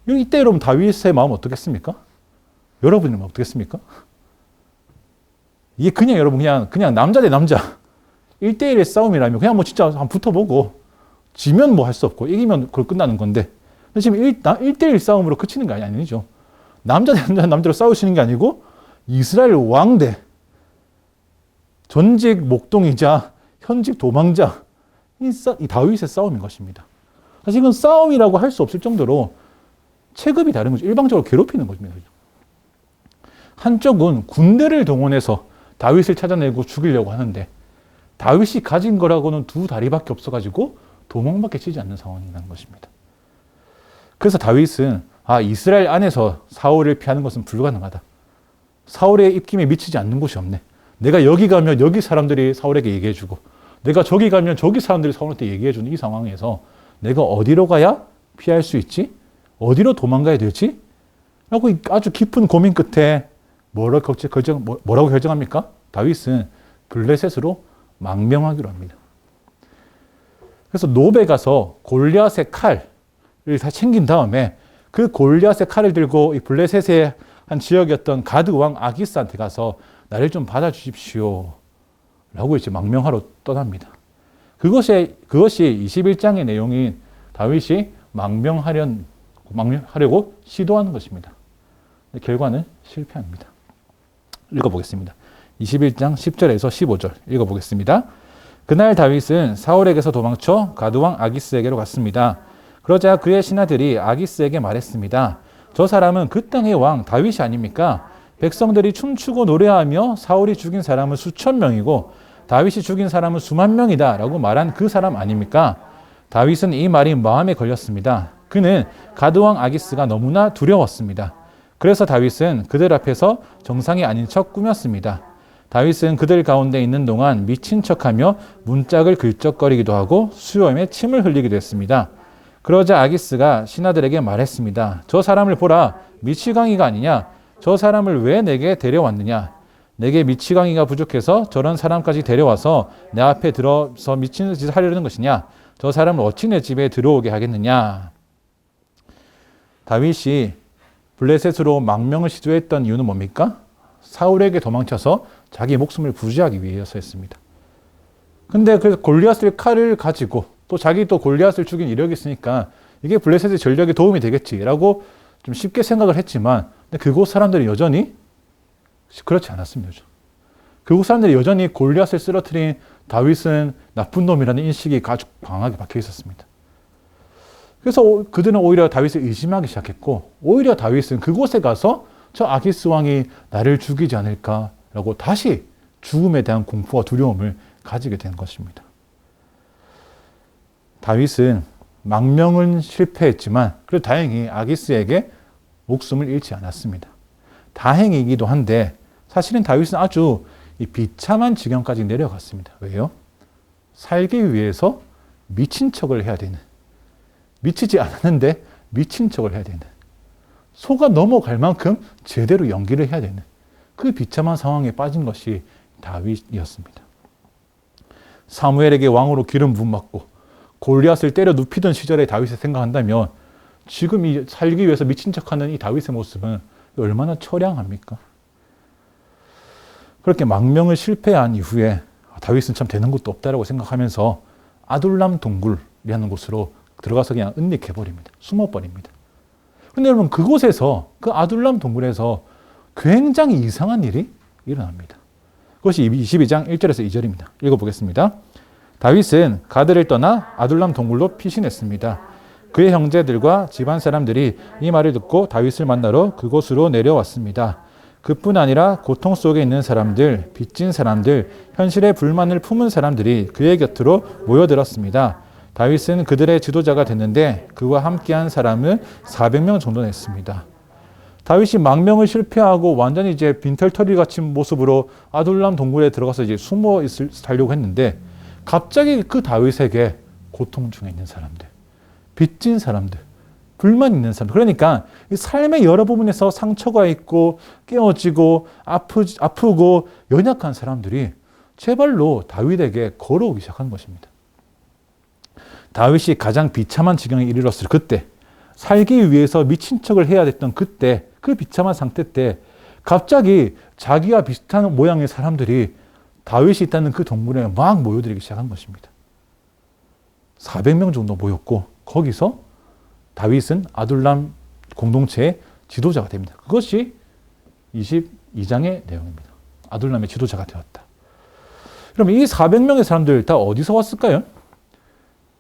이때 여러분 다윗의 마음 어떻겠습니까? 여러분의 마음 어떻겠습니까? 이게 그냥 여러분 그냥 남자 대 남자 1대1의 싸움이라면 그냥 뭐 진짜 한번 붙어보고 지면 뭐 할 수 없고 이기면 그걸 끝나는 건데 지금 1대1 싸움으로 그치는 게 아니죠. 남자 대 남자로 싸우시는 게 아니고 이스라엘 왕대 전직 목동이자 현직 도망자 이 다윗의 싸움인 것입니다. 사실 이건 싸움이라고 할 수 없을 정도로 체급이 다른 거죠. 일방적으로 괴롭히는 겁니다. 한쪽은 군대를 동원해서 다윗을 찾아내고 죽이려고 하는데 다윗이 가진 거라고는 두 다리밖에 없어가지고 도망밖에 치지 않는 상황이라는 것입니다. 그래서 다윗은 이스라엘 안에서 사울을 피하는 것은 불가능하다. 사울의 입김에 미치지 않는 곳이 없네. 내가 여기 가면 여기 사람들이 사울에게 얘기해주고 내가 저기 가면 저기 사람들이 사울한테 얘기해주는 이 상황에서 내가 어디로 가야 피할 수 있지? 어디로 도망가야 되지? 라고 아주 깊은 고민 끝에 뭐라고 결정합니까? 다윗은 블레셋으로 망명하기로 합니다. 그래서 노베 가서 골리앗의 칼을 다 챙긴 다음에 그 골리앗의 칼을 들고 이 블레셋의 한 지역이었던 가드 왕 아기스한테 가서 나를 좀 받아주십시오 라고 이제 망명하러 떠납니다. 그것이 21장의 내용인 다윗이 망명하려고 시도하는 것입니다. 결과는 실패합니다. 읽어보겠습니다. 21장 10절에서 15절 읽어보겠습니다. 그날 다윗은 사울에게서 도망쳐 가드왕 아기스에게로 갔습니다. 그러자 그의 신하들이 아기스에게 말했습니다. 저 사람은 그 땅의 왕 다윗이 아닙니까? 백성들이 춤추고 노래하며 사울이 죽인 사람은 수천 명이고 다윗이 죽인 사람은 수만 명이다 라고 말한 그 사람 아닙니까? 다윗은 이 말이 마음에 걸렸습니다. 그는 가드왕 아기스가 너무나 두려웠습니다. 그래서 다윗은 그들 앞에서 정상이 아닌 척 꾸몄습니다. 다윗은 그들 가운데 있는 동안 미친 척하며 문짝을 긁적거리기도 하고 수염에 침을 흘리기도 했습니다. 그러자 아기스가 신하들에게 말했습니다. 저 사람을 보라, 미치광이가 아니냐? 저 사람을 왜 내게 데려왔느냐? 내게 미치광이가 부족해서 저런 사람까지 데려와서 내 앞에 들어서 미친 짓을 하려는 것이냐? 저 사람을 어찌 내 집에 들어오게 하겠느냐? 다윗이 블레셋으로 망명을 시도했던 이유는 뭡니까? 사울에게 도망쳐서 자기 목숨을 부지하기 위해서였습니다. 근데 그 골리앗을 칼을 가지고 또 자기 또 골리앗을 죽인 이력이 있으니까 이게 블레셋의 전략에 도움이 되겠지라고 좀 쉽게 생각을 했지만 근데 그곳 사람들이 여전히 그렇지 않았습니다. 결국 사람들이 여전히 골리앗을 쓰러뜨린 다윗은 나쁜 놈이라는 인식이 아주 강하게 박혀 있었습니다. 그래서 그들은 오히려 다윗을 의심하기 시작했고, 오히려 다윗은 그곳에 가서 저 아기스 왕이 나를 죽이지 않을까라고 다시 죽음에 대한 공포와 두려움을 가지게 된 것입니다. 다윗은 망명은 실패했지만 그래도 다행히 아기스에게 목숨을 잃지 않았습니다. 다행이기도 한데 사실은 다윗은 아주 비참한 지경까지 내려갔습니다. 왜요? 살기 위해서 미친 척을 해야 되는, 미치지 않았는데 미친 척을 해야 되는, 속아 넘어갈 만큼 제대로 연기를 해야 되는 그 비참한 상황에 빠진 것이 다윗이었습니다. 사무엘에게 왕으로 기름 부음받고 골리앗을 때려 눕히던 시절의 다윗을 생각한다면 지금 이 살기 위해서 미친 척하는 이 다윗의 모습은 얼마나 처량합니까? 그렇게 망명을 실패한 이후에 다윗은 참 되는 것도 없다라고 생각하면서 아둘람 동굴이라는 곳으로 들어가서 그냥 은닉해버립니다. 숨어버립니다. 그런데 여러분, 그곳에서, 그 아둘람 동굴에서 굉장히 이상한 일이 일어납니다. 그것이 22장 1절에서 2절입니다. 읽어보겠습니다. 다윗은 가드를 떠나 아둘람 동굴로 피신했습니다. 그의 형제들과 집안 사람들이 이 말을 듣고 다윗을 만나러 그곳으로 내려왔습니다. 그뿐 아니라 고통 속에 있는 사람들, 빚진 사람들, 현실에 불만을 품은 사람들이 그의 곁으로 모여들었습니다. 다윗은 그들의 지도자가 됐는데 그와 함께한 사람은 400명 정도 됐습니다. 다윗이 망명을 실패하고 완전히 이제 빈털터리 같은 모습으로 아둘람 동굴에 들어가서 이제 숨어 살려고 했는데 갑자기 그 다윗에게 고통 중에 있는 사람들, 빚진 사람들, 불만 있는 사람들, 그러니까 이 삶의 여러 부분에서 상처가 있고 깨어지고 아프고 연약한 사람들이 제발로 다윗에게 걸어오기 시작한 것입니다. 다윗이 가장 비참한 지경에 이르렀을 그때, 살기 위해서 미친 척을 해야 됐던 그때, 그 비참한 상태 때 갑자기 자기와 비슷한 모양의 사람들이 다윗이 있다는 그 동굴에 막 모여들기 시작한 것입니다. 400명 정도 모였고 거기서 다윗은 아둘람 공동체의 지도자가 됩니다. 그것이 22장의 내용입니다. 아둘람의 지도자가 되었다. 그럼 이 400명의 사람들 다 어디서 왔을까요?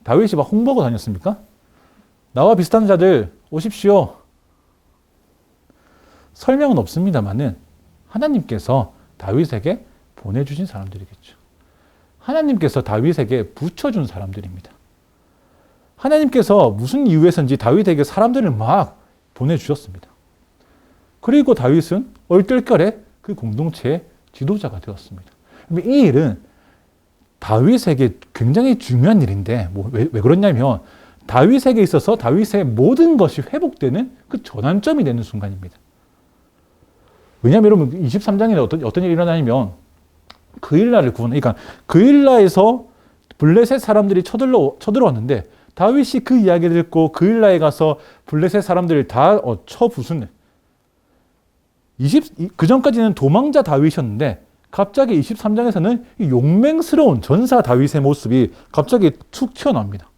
다윗이 막 홍보하고 다녔습니까? 나와 비슷한 자들 오십시오. 설명은 없습니다만은 하나님께서 다윗에게 보내주신 사람들이겠죠. 하나님께서 다윗에게 붙여준 사람들입니다. 하나님께서 무슨 이유에서인지 다윗에게 사람들을 막 보내주셨습니다. 그리고 다윗은 얼떨결에 그 공동체의 지도자가 되었습니다. 이 일은 다윗에게 굉장히 중요한 일인데 왜 그러냐면 다윗에게 있어서 다윗의 모든 것이 회복되는 그 전환점이 되는 순간입니다. 왜냐하면 여러분 23장에 어떤 일이 일어나냐면 그일라를 그러니까 그일라에서 블레셋 사람들이 쳐들어왔는데 다윗이 그 이야기를 듣고 그일라에 가서 블레셋 사람들을 다 쳐부수는, 그 전까지는 도망자 다윗이었는데 갑자기 23장에서는 이 용맹스러운 전사 다윗의 모습이 갑자기 툭 튀어나옵니다.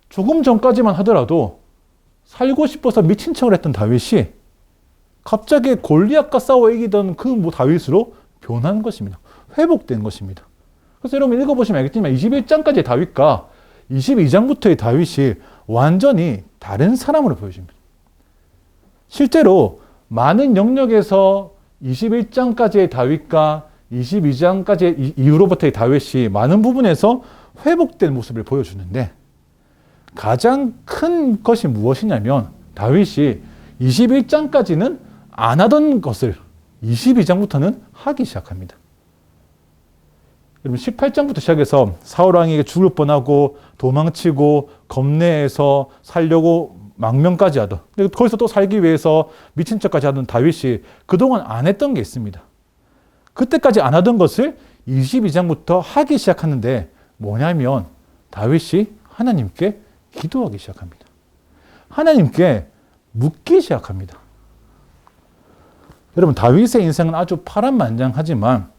조금 전까지만 하더라도 살고 싶어서 미친 척을 했던 다윗이 갑자기 골리앗과 싸워 이기던 그 다윗으로 변한 것입니다. 회복된 것입니다. 그래서 여러분 읽어보시면 알겠지만 21장까지의 다윗과 22장부터의 다윗이 완전히 다른 사람으로 보여집니다. 실제로 많은 영역에서 21장까지의 다윗과 22장까지 이후로부터의 다윗이 많은 부분에서 회복된 모습을 보여주는데 가장 큰 것이 무엇이냐면 다윗이 21장까지는 안 하던 것을 22장부터는 하기 시작합니다. 여러분 18장부터 시작해서 사울왕에게 죽을 뻔하고 도망치고 겁내서 살려고 망명까지 하던, 거기서 또 살기 위해서 미친 척까지 하던 다윗이 그동안 안 했던 게 있습니다. 그때까지 안 하던 것을 22장부터 하기 시작하는데 뭐냐면 다윗이 하나님께 기도하기 시작합니다. 하나님께 묻기 시작합니다. 여러분 다윗의 인생은 아주 파란만장하지만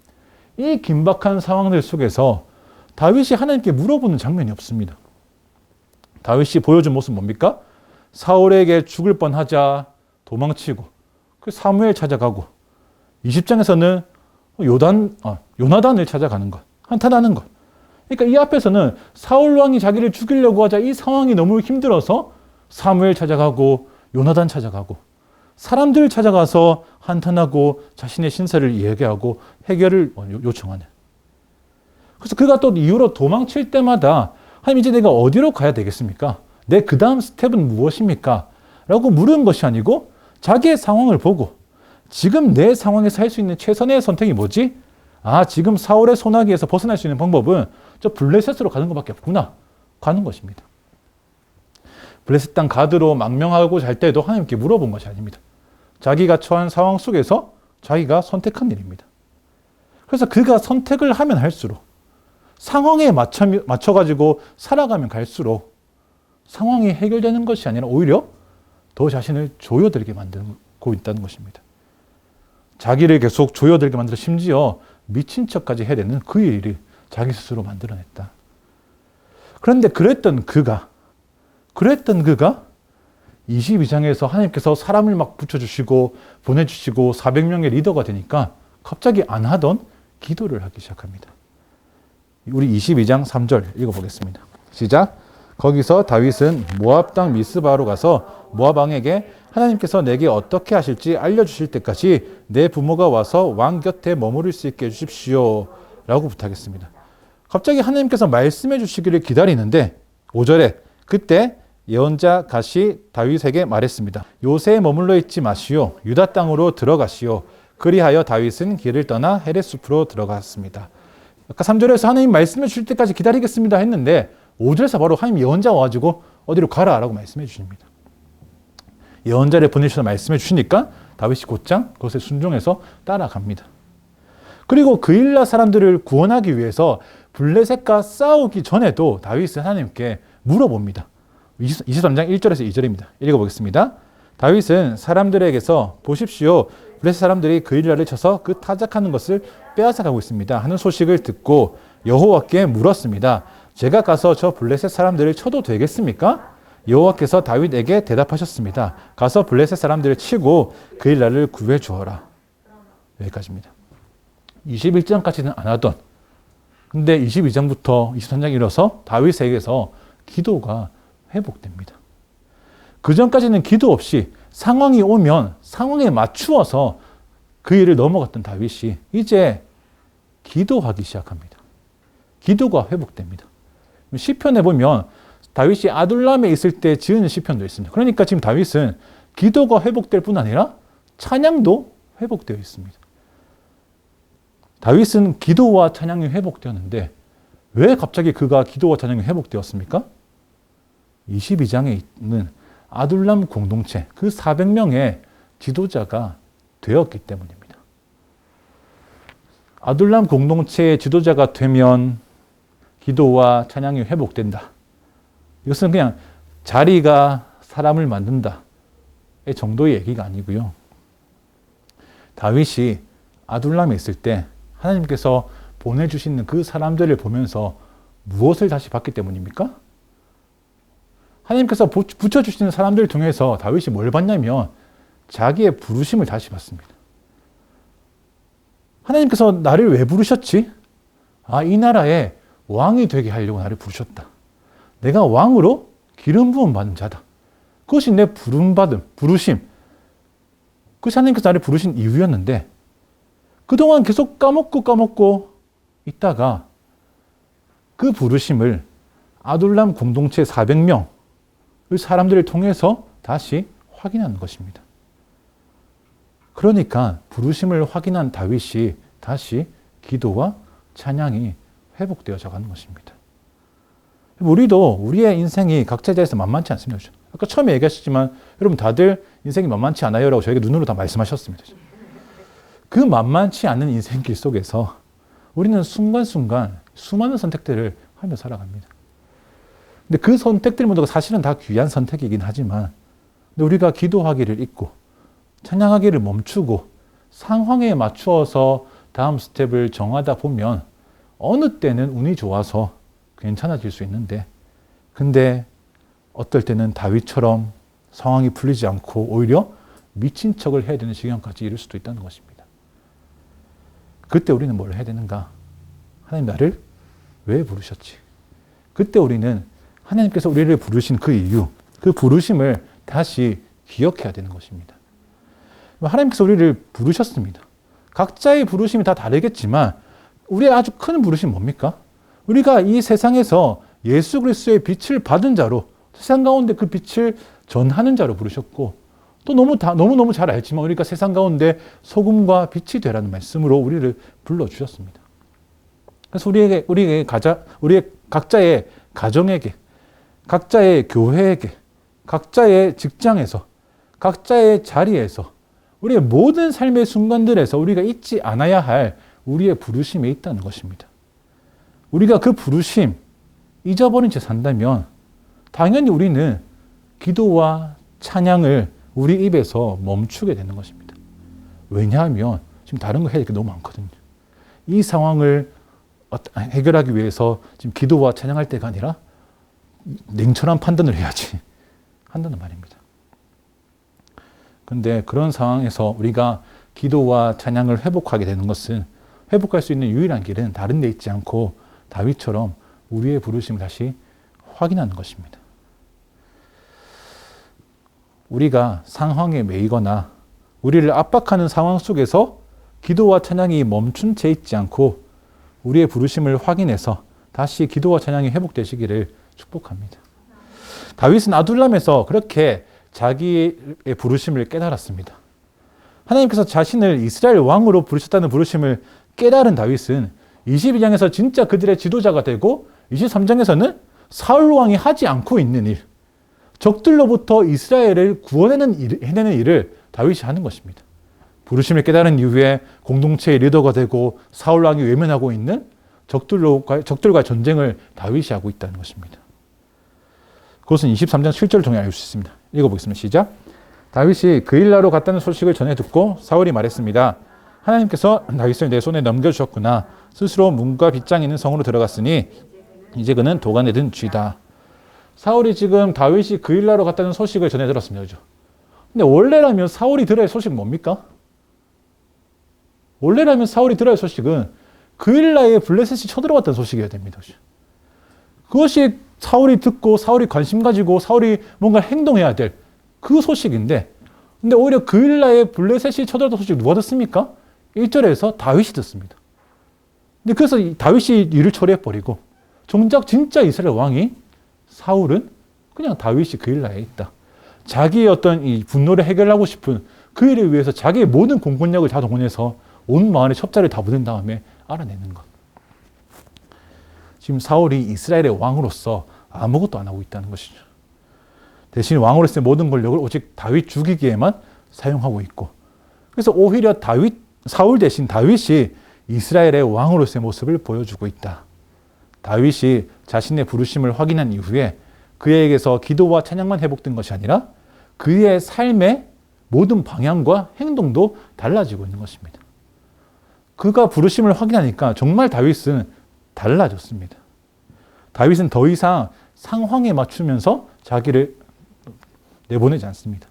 이 긴박한 상황들 속에서 다윗이 하나님께 물어보는 장면이 없습니다. 다윗이 보여준 모습은 뭡니까? 사울에게 죽을 뻔하자 도망치고 그 사무엘 찾아가고 20장에서는 요나단을 찾아가는 것, 한탄하는 것. 그러니까 이 앞에서는 사울 왕이 자기를 죽이려고 하자 이 상황이 너무 힘들어서 사무엘 찾아가고 요나단 찾아가고 사람들을 찾아가서 한탄하고 자신의 신세를 이야기하고 해결을 요청하는. 그래서 그가 또 이후로 도망칠 때마다 하나님 이제 내가 어디로 가야 되겠습니까? 내 그 다음 스텝은 무엇입니까? 라고 물은 것이 아니고 자기의 상황을 보고 지금 내 상황에서 할 수 있는 최선의 선택이 뭐지? 지금 사울의 소나기에서 벗어날 수 있는 방법은 저 블레셋으로 가는 것밖에 없구나. 가는 것입니다. 블레셋 땅 가드로 망명하고 잘 때도 하나님께 물어본 것이 아닙니다. 자기가 처한 상황 속에서 자기가 선택한 일입니다. 그래서 그가 선택을 하면 할수록 상황에 맞춰가지고 살아가면 갈수록 상황이 해결되는 것이 아니라 오히려 더 자신을 조여들게 만들고 있다는 것입니다. 자기를 계속 조여들게 만들어 심지어 미친 척까지 해야 되는 그 일을 자기 스스로 만들어냈다. 그런데 그랬던 그가 22장에서 하나님께서 사람을 막 붙여주시고 보내주시고 400명의 리더가 되니까 갑자기 안 하던 기도를 하기 시작합니다. 우리 22장 3절 읽어보겠습니다. 시작. 거기서 다윗은 모압 땅 미스바로 가서 모압 왕에게 하나님께서 내게 어떻게 하실지 알려주실 때까지 내 부모가 와서 왕 곁에 머무를 수 있게 해주십시오 라고 부탁했습니다. 갑자기 하나님께서 말씀해 주시기를 기다리는데 5절에 그때 예언자 갓이 다윗에게 말했습니다. 요새에 머물러 있지 마시오. 유다 땅으로 들어가시오. 그리하여 다윗은 길을 떠나 헤레숲으로 들어갔습니다. 아까 3절에서 하나님 말씀해 주실 때까지 기다리겠습니다 했는데 5절에서 바로 하나님 예언자 와가지고 어디로 가라라고 말씀해 주십니다. 예언자를 보내주셔서 말씀해 주시니까 다윗이 곧장 그것에 순종해서 따라갑니다. 그리고 그일라 사람들을 구원하기 위해서 블레셋과 싸우기 전에도 다윗은 하나님께 물어봅니다. 23장 1절에서 2절입니다. 읽어보겠습니다. 다윗은 사람들에게서 보십시오. 블레셋 사람들이 그일라를 쳐서 그 타작하는 것을 빼앗아가고 있습니다 하는 소식을 듣고 여호와께 물었습니다. 제가 가서 저 블레셋 사람들을 쳐도 되겠습니까? 여호와께서 다윗에게 대답하셨습니다. 가서 블레셋 사람들을 치고 그일라를 구해 주어라. 여기까지입니다. 21장까지는 안 하던, 근데 22장부터 23장 이뤄서 다윗에게서 기도가 회복됩니다. 그 전까지는 기도 없이 상황이 오면 상황에 맞추어서 그 일을 넘어갔던 다윗이 이제 기도하기 시작합니다. 기도가 회복됩니다. 시편에 보면 다윗이 아둘람에 있을 때 지은 시편도 있습니다. 그러니까 지금 다윗은 기도가 회복될 뿐 아니라 찬양도 회복되어 있습니다. 다윗은 기도와 찬양이 회복되었는데 왜 갑자기 그가 기도와 찬양이 회복되었습니까? 22장에 있는 아둘람 공동체, 그 400명의 지도자가 되었기 때문입니다. 아둘람 공동체의 지도자가 되면 기도와 찬양이 회복된다. 이것은 그냥 자리가 사람을 만든다 정도의 얘기가 아니고요. 다윗이 아둘람에 있을 때 하나님께서 보내주시는 그 사람들을 보면서 무엇을 다시 봤기 때문입니까? 하나님께서 붙여주시는 사람들을 통해서 다윗이 뭘 봤냐면 자기의 부르심을 다시 봤습니다. 하나님께서 나를 왜 부르셨지? 이 나라에 왕이 되게 하려고 나를 부르셨다. 내가 왕으로 기름 부음 받은 자다. 그것이 내 부르심. 그것이 하나님께서 나를 부르신 이유였는데 그동안 계속 까먹고 있다가 그 부르심을 아둘람 공동체 400명 그 사람들을 통해서 다시 확인하는 것입니다. 그러니까 부르심을 확인한 다윗이 다시 기도와 찬양이 회복되어져 가는 것입니다. 우리도 우리의 인생이 각자에 대해서 만만치 않습니다. 아까 처음에 얘기하셨지만 여러분 다들 인생이 만만치 않아요 라고 저에게 눈으로 다 말씀하셨습니다. 그 만만치 않은 인생길 속에서 우리는 순간순간 수많은 선택들을 하며 살아갑니다. 근데 그 선택들 모두가 사실은 다 귀한 선택이긴 하지만 근데 우리가 기도하기를 잊고 찬양하기를 멈추고 상황에 맞추어서 다음 스텝을 정하다 보면 어느 때는 운이 좋아서 괜찮아질 수 있는데 근데 어떨 때는 다윗처럼 상황이 풀리지 않고 오히려 미친 척을 해야 되는 지경까지 이를 수도 있다는 것입니다. 그때 우리는 뭘 해야 되는가? 하나님 나를 왜 부르셨지? 그때 우리는 하나님께서 우리를 부르신 그 이유, 그 부르심을 다시 기억해야 되는 것입니다. 하나님께서 우리를 부르셨습니다. 각자의 부르심이 다 다르겠지만 우리의 아주 큰 부르심이 뭡니까? 우리가 이 세상에서 예수 그리스도의 빛을 받은 자로, 세상 가운데 그 빛을 전하는 자로 부르셨고, 또 너무너무 잘 알지만 우리가 세상 가운데 소금과 빛이 되라는 말씀으로 우리를 불러주셨습니다. 그래서 우리의 각자의 가정에게, 각자의 교회에게, 각자의 직장에서, 각자의 자리에서, 우리의 모든 삶의 순간들에서 우리가 잊지 않아야 할 우리의 부르심이 있다는 것입니다. 우리가 그 부르심 잊어버린 채 산다면 당연히 우리는 기도와 찬양을 우리 입에서 멈추게 되는 것입니다. 왜냐하면 지금 다른 거 해야 될 게 너무 많거든요. 이 상황을 해결하기 위해서 지금 기도와 찬양할 때가 아니라 냉철한 판단을 해야지 한다는 말입니다. 그런데 그런 상황에서 우리가 기도와 찬양을 회복하게 되는 것은, 회복할 수 있는 유일한 길은 다른 데 있지 않고 다윗처럼 우리의 부르심을 다시 확인하는 것입니다. 우리가 상황에 매이거나 우리를 압박하는 상황 속에서 기도와 찬양이 멈춘 채 있지 않고 우리의 부르심을 확인해서 다시 기도와 찬양이 회복되시기를 축복합니다. 다윗은 아둘람에서 그렇게 자기의 부르심을 깨달았습니다. 하나님께서 자신을 이스라엘 왕으로 부르셨다는 부르심을 깨달은 다윗은 22장에서 진짜 그들의 지도자가 되고 23장에서는 사울 왕이 하지 않고 있는 일, 적들로부터 이스라엘을 해내는 일을 다윗이 하는 것입니다. 부르심을 깨달은 이후에 공동체의 리더가 되고 사울 왕이 외면하고 있는 적들과 전쟁을 다윗이 하고 있다는 것입니다. 그것은 23장 7절을 통해 알 수 있습니다. 읽어보겠습니다. 시작. 다윗이 그일라로 갔다는 소식을 전해 듣고 사울이 말했습니다. 하나님께서 다윗을 내 손에 넘겨주셨구나. 스스로 문과 빗장이 있는 성으로 들어갔으니 이제 그는 도간에 든 쥐다. 사울이 지금 다윗이 그일라로 갔다는 소식을 전해 들었습니다. 그죠? 근데 원래라면 사울이 들어야 할 소식은 뭡니까? 원래라면 사울이 들어야 할 소식은 그일라에 블레셋이 쳐들어왔다는 소식이어야 됩니다. 그죠? 그것이 사울이 듣고 사울이 관심 가지고 사울이 뭔가 행동해야 될 그 소식인데, 근데 오히려 그일라에 블레셋이 쳐들어왔다는 소식 누가 듣습니까? 1절에서 다윗이 듣습니다. 근데 그래서 다윗이 일을 처리해버리고 정작 진짜 이스라엘 왕이 사울은 그냥 다윗이 그일라에 있다. 자기의 어떤 이 분노를 해결하고 싶은 그 일을 위해서 자기의 모든 공권력을 다 동원해서 온 마을에 첩자를 다 보낸 다음에 알아내는 것. 지금 사울이 이스라엘의 왕으로서 아무것도 안 하고 있다는 것이죠. 대신 왕으로서의 모든 권력을 오직 다윗 죽이기에만 사용하고 있고, 그래서 오히려 사울 대신 다윗이 이스라엘의 왕으로서의 모습을 보여주고 있다. 다윗이 자신의 부르심을 확인한 이후에 그에게서 기도와 찬양만 회복된 것이 아니라 그의 삶의 모든 방향과 행동도 달라지고 있는 것입니다. 그가 부르심을 확인하니까 정말 다윗은 달라졌습니다. 다윗은 더 이상 상황에 맞추면서 자기를 내보내지 않습니다.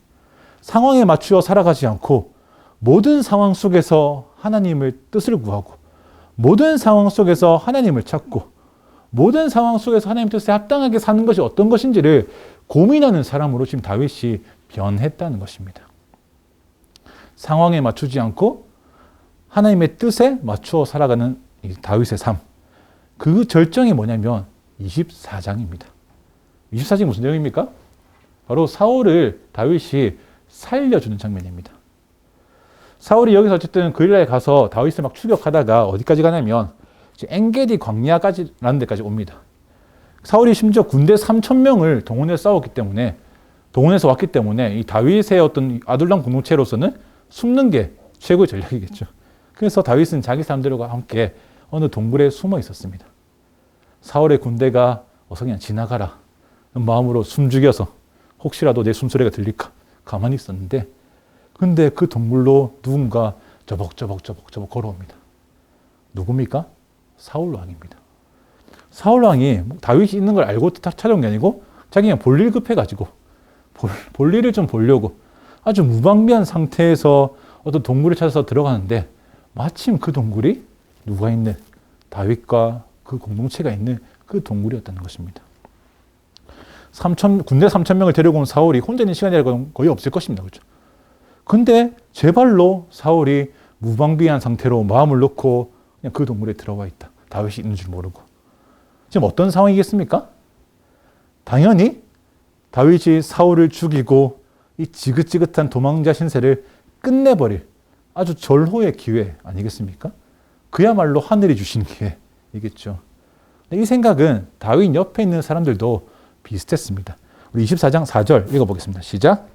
상황에 맞추어 살아가지 않고 모든 상황 속에서 하나님의 뜻을 구하고, 모든 상황 속에서 하나님을 찾고, 모든 상황 속에서 하나님 뜻에 합당하게 사는 것이 어떤 것인지를 고민하는 사람으로 지금 다윗이 변했다는 것입니다. 상황에 맞추지 않고 하나님의 뜻에 맞추어 살아가는 이 다윗의 삶. 그 절정이 뭐냐면 24장입니다. 24장이 무슨 내용입니까? 바로 사울을 다윗이 살려주는 장면입니다. 사울이 여기서 어쨌든 그일라에 가서 다윗을 막 추격하다가 어디까지 가냐면 엔게디 광야까지라는 데까지 옵니다. 사울이 심지어 군대 3,000명을 동원해서 왔기 때문에 이 다윗의 어떤 아둘람 공동체로서는 숨는 게 최고의 전략이겠죠. 그래서 다윗은 자기 사람들과 함께 어느 동굴에 숨어 있었습니다. 사울의 군대가 어서 그냥 지나가라 마음으로 숨죽여서 혹시라도 내 숨소리가 들릴까 가만히 있었는데, 근데 그 동굴로 누군가 저벅저벅 걸어옵니다. 누굽니까? 사울 왕입니다. 사울 왕이 다윗이 있는 걸 알고 찾아온 게 아니고 자기 그냥 볼일 급해가지고 볼일을 좀 보려고 아주 무방비한 상태에서 어떤 동굴을 찾아서 들어가는데 마침 그 동굴이 누가 있는 다윗과 그 공동체가 있는 그 동굴이었다는 것입니다. 군대 3,000명을 데리고 온 사울이 혼자 있는 시간이라고는 거의 없을 것입니다. 그렇죠? 근데 제 발로 사울이 무방비한 상태로 마음을 놓고 그냥 그 동굴에 들어와 있다. 다윗이 있는 줄 모르고. 지금 어떤 상황이겠습니까? 당연히 다윗이 사울을 죽이고 이 지긋지긋한 도망자 신세를 끝내버릴 아주 절호의 기회 아니겠습니까? 그야말로 하늘이 주신 기회이겠죠. 이 생각은 다윗 옆에 있는 사람들도 비슷했습니다. 우리 24장 4절 읽어보겠습니다. 시작.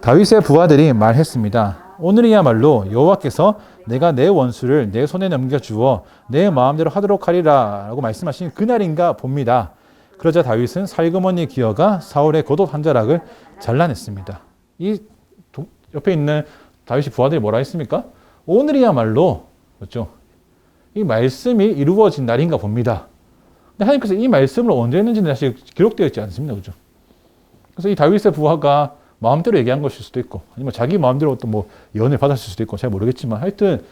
다윗의 부하들이 말했습니다. 오늘이야말로 여호와께서 내가 내 원수를 내 손에 넘겨주어 내 마음대로 하도록 하리라 라고 말씀하신 그날인가 봅니다. 그러자 다윗은 살그머니 기어가 사울의 겉옷 한 자락을 잘라냈습니다. 이 옆에 있는 다윗의 부하들이 뭐라 했습니까? 오늘이야말로 그렇죠? 이 말씀이 이루어진 날인가 봅니다. 근데 하나님께서 이 말씀을 언제 했는지는 사실 기록되어 있지 않습니다. 그죠? 그래서 이 다윗의 부하가 마음대로 얘기한 것일 수도 있고, 아니면 자기 마음대로 또 뭐 예언을 받았을 수도 있고, 잘 모르겠지만, 하여튼,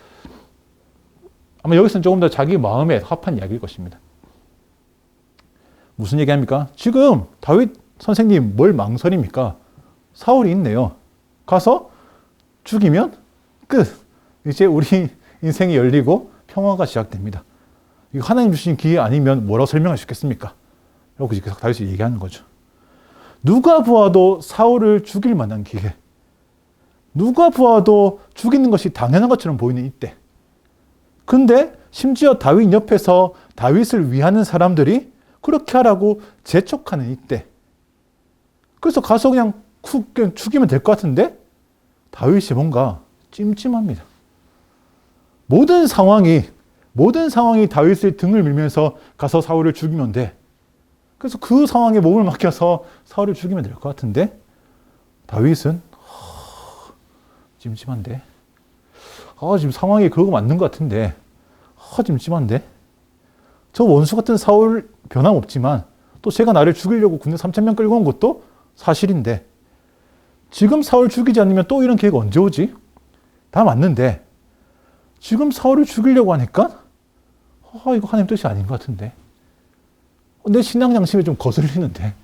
아마 여기서는 조금 더 자기 마음에 합한 이야기일 것입니다. 무슨 얘기 합니까? 지금 다윗 선생님 뭘 망설입니까? 사울이 있네요. 가서 죽이면 끝. 이제 우리 인생이 열리고 평화가 시작됩니다. 이거 하나님 주신 기회 아니면 뭐라고 설명할 수 있겠습니까? 라고 다윗이 얘기하는 거죠. 누가 보아도 사울을 죽일 만한 기회. 누가 보아도 죽이는 것이 당연한 것처럼 보이는 이때. 근데 심지어 다윗 옆에서 다윗을 위하는 사람들이 그렇게 하라고 재촉하는 이때. 그래서 가서 그냥 죽이면 될 것 같은데 다윗이 뭔가 찜찜합니다. 모든 상황이 다윗의 등을 밀면서 가서 사울을 죽이면 돼. 그래서 그 상황에 몸을 맡겨서 사울을 죽이면 될 것 같은데 다윗은 찜찜한데 지금 상황이 그거 맞는 것 같은데 찜찜한데 저 원수 같은 사울 변함없지만 또 제가 나를 죽이려고 군대 3,000명 끌고 온 것도 사실인데 지금 사울 죽이지 않으면 또 이런 기회가 언제 오지? 다 맞는데 지금 사울을 죽이려고 하니까 이거 하나님 뜻이 아닌 것 같은데 내 신앙 양심이 좀 거슬리는데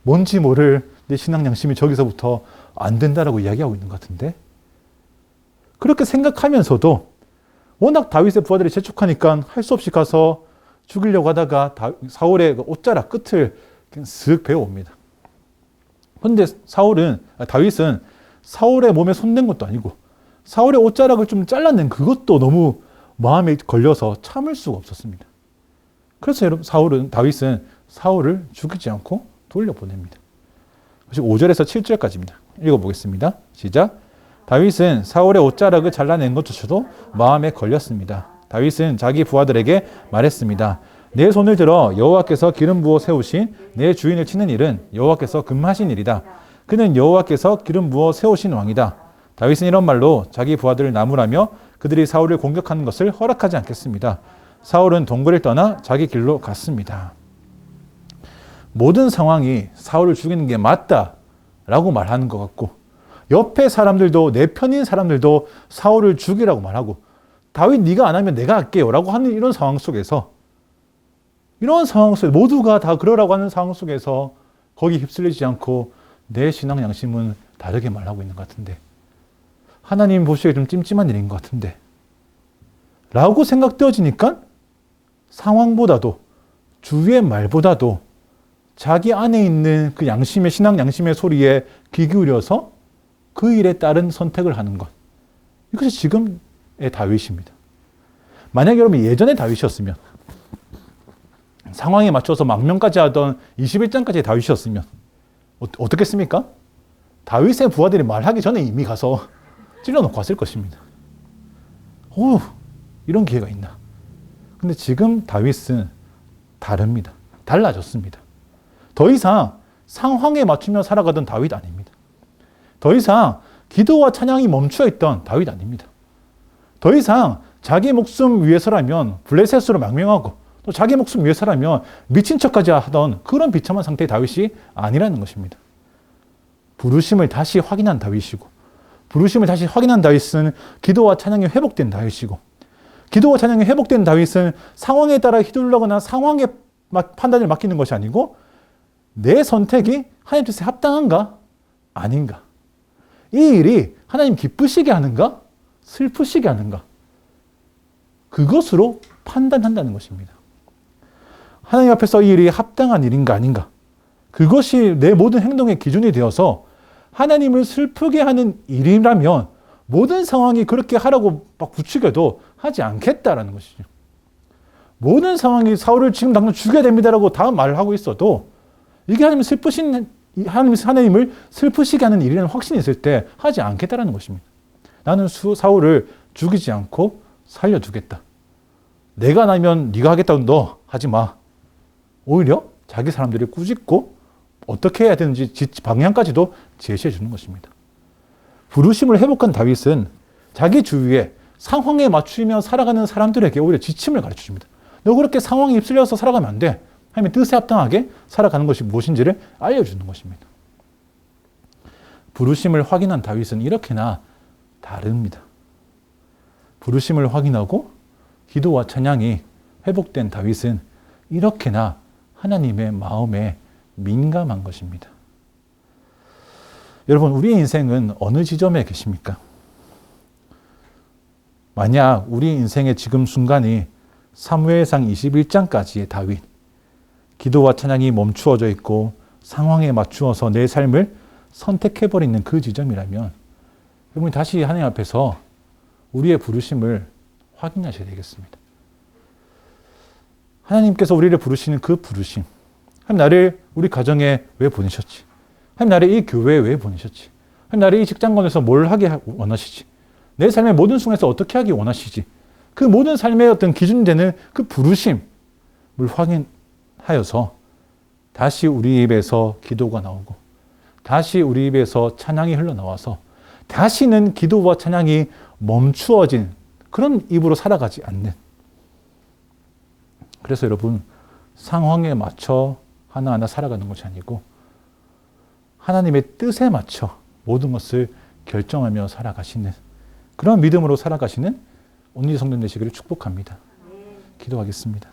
뭔지 모를 내 신앙 양심이 저기서부터 안 된다라고 이야기하고 있는 것 같은데 그렇게 생각하면서도 워낙 다윗의 부하들이 재촉하니까 할 수 없이 가서 죽이려고 하다가 사울의 옷자락 끝을 쓱 베어옵니다. 그런데 다윗은 사울의 몸에 손댄 것도 아니고 사울의 옷자락을 좀 잘라낸 그것도 너무 마음에 걸려서 참을 수가 없었습니다. 그래서 다윗은 사울을 죽이지 않고 돌려보냅니다. 5절에서 7절까지입니다. 읽어보겠습니다. 시작. 다윗은 사울의 옷자락을 잘라낸 것조차도 마음에 걸렸습니다. 다윗은 자기 부하들에게 말했습니다. 내 손을 들어 여호와께서 기름 부어 세우신 내 주인을 치는 일은 여호와께서 금하신 일이다. 그는 여호와께서 기름 부어 세우신 왕이다. 다윗은 이런 말로 자기 부하들을 나무라며 그들이 사울을 공격하는 것을 허락하지 않겠습니다. 사울은 동굴을 떠나 자기 길로 갔습니다. 모든 상황이 사울을 죽이는 게 맞다라고 말하는 것 같고 옆에 사람들도 내 편인 사람들도 사울을 죽이라고 말하고 다윗 네가 안 하면 내가 할게요 라고 하는 이런 상황 속에서 모두가 다 그러라고 하는 상황 속에서 거기 휩쓸리지 않고 내 신앙 양심은 다르게 말하고 있는 것 같은데 하나님 보시기에 좀 찜찜한 일인 것 같은데 라고 생각되어지니까 상황보다도 주위의 말보다도 자기 안에 있는 그 신앙 양심의 소리에 귀 기울여서 그 일에 따른 선택을 하는 것. 이것이 지금의 다윗입니다. 만약 여러분 예전의 다윗이었으면 상황에 맞춰서 망명까지 하던 21장까지의 다윗이었으면 어떻겠습니까? 다윗의 부하들이 말하기 전에 이미 가서 찔러놓고 왔을 것입니다. 이런 기회가 있나. 근데 지금 다윗은 다릅니다. 달라졌습니다. 더 이상 상황에 맞추며 살아가던 다윗 아닙니다. 더 이상 기도와 찬양이 멈춰있던 다윗 아닙니다. 더 이상 자기 목숨 위해서라면 블레셋으로 망명하고 또 자기 목숨 위해서라면 미친 척까지 하던 그런 비참한 상태의 다윗이 아니라는 것입니다. 부르심을 다시 확인한 다윗이고 부르심을 다시 확인한 다윗은 기도와 찬양이 회복된 다윗이고 기도와 찬양이 회복된 다윗은 상황에 따라 휘둘러거나 상황의 판단을 맡기는 것이 아니고 내 선택이 하나님 뜻에 합당한가? 아닌가? 이 일이 하나님 기쁘시게 하는가? 슬프시게 하는가? 그것으로 판단한다는 것입니다. 하나님 앞에서 이 일이 합당한 일인가 아닌가? 그것이 내 모든 행동의 기준이 되어서 하나님을 슬프게 하는 일이라면 모든 상황이 그렇게 하라고 막 부추겨도 하지 않겠다라는 것이죠. 모든 상황이 사울을 지금 당장 죽여야 됩니다라고 다 말을 하고 있어도 이게 하나님을 슬프시게 하는 일이라는 확신이 있을 때 하지 않겠다라는 것입니다. 나는 사울을 죽이지 않고 살려두겠다. 내가 나면 네가 하겠다고 너 하지 마. 오히려 자기 사람들을 꾸짖고 어떻게 해야 되는지 방향까지도 제시해 주는 것입니다. 부르심을 회복한 다윗은 자기 주위에 상황에 맞추며 살아가는 사람들에게 오히려 지침을 가르쳐 줍니다. 너 그렇게 상황에 휩쓸려서 살아가면 안 돼. 하나님의 뜻에 합당하게 살아가는 것이 무엇인지를 알려주는 것입니다. 부르심을 확인한 다윗은 이렇게나 다릅니다. 부르심을 확인하고 기도와 찬양이 회복된 다윗은 이렇게나 하나님의 마음에 민감한 것입니다. 여러분, 우리의 인생은 어느 지점에 계십니까? 만약 우리 인생의 지금 순간이 사무엘상 21장까지의 다윗, 기도와 찬양이 멈추어져 있고 상황에 맞추어서 내 삶을 선택해버리는 그 지점이라면 여러분이 다시 하나님 앞에서 우리의 부르심을 확인하셔야 되겠습니다. 하나님께서 우리를 부르시는 그 부르심, 하나님 나를 우리 가정에 왜 보내셨지? 하나님 나를 이 교회에 왜 보내셨지? 하나님 나를 이 직장권에서 뭘 하게 원하시지? 내 삶의 모든 순간에서 어떻게 하기 원하시지? 그 모든 삶의 어떤 기준 되는 그 부르심을 확인하여서 다시 우리 입에서 기도가 나오고 다시 우리 입에서 찬양이 흘러나와서 다시는 기도와 찬양이 멈추어진 그런 입으로 살아가지 않는, 그래서 여러분 상황에 맞춰 하나하나 살아가는 것이 아니고 하나님의 뜻에 맞춰 모든 것을 결정하며 살아가시는 그런 믿음으로 살아가시는 온리 성령 되시기를 축복합니다. 기도하겠습니다.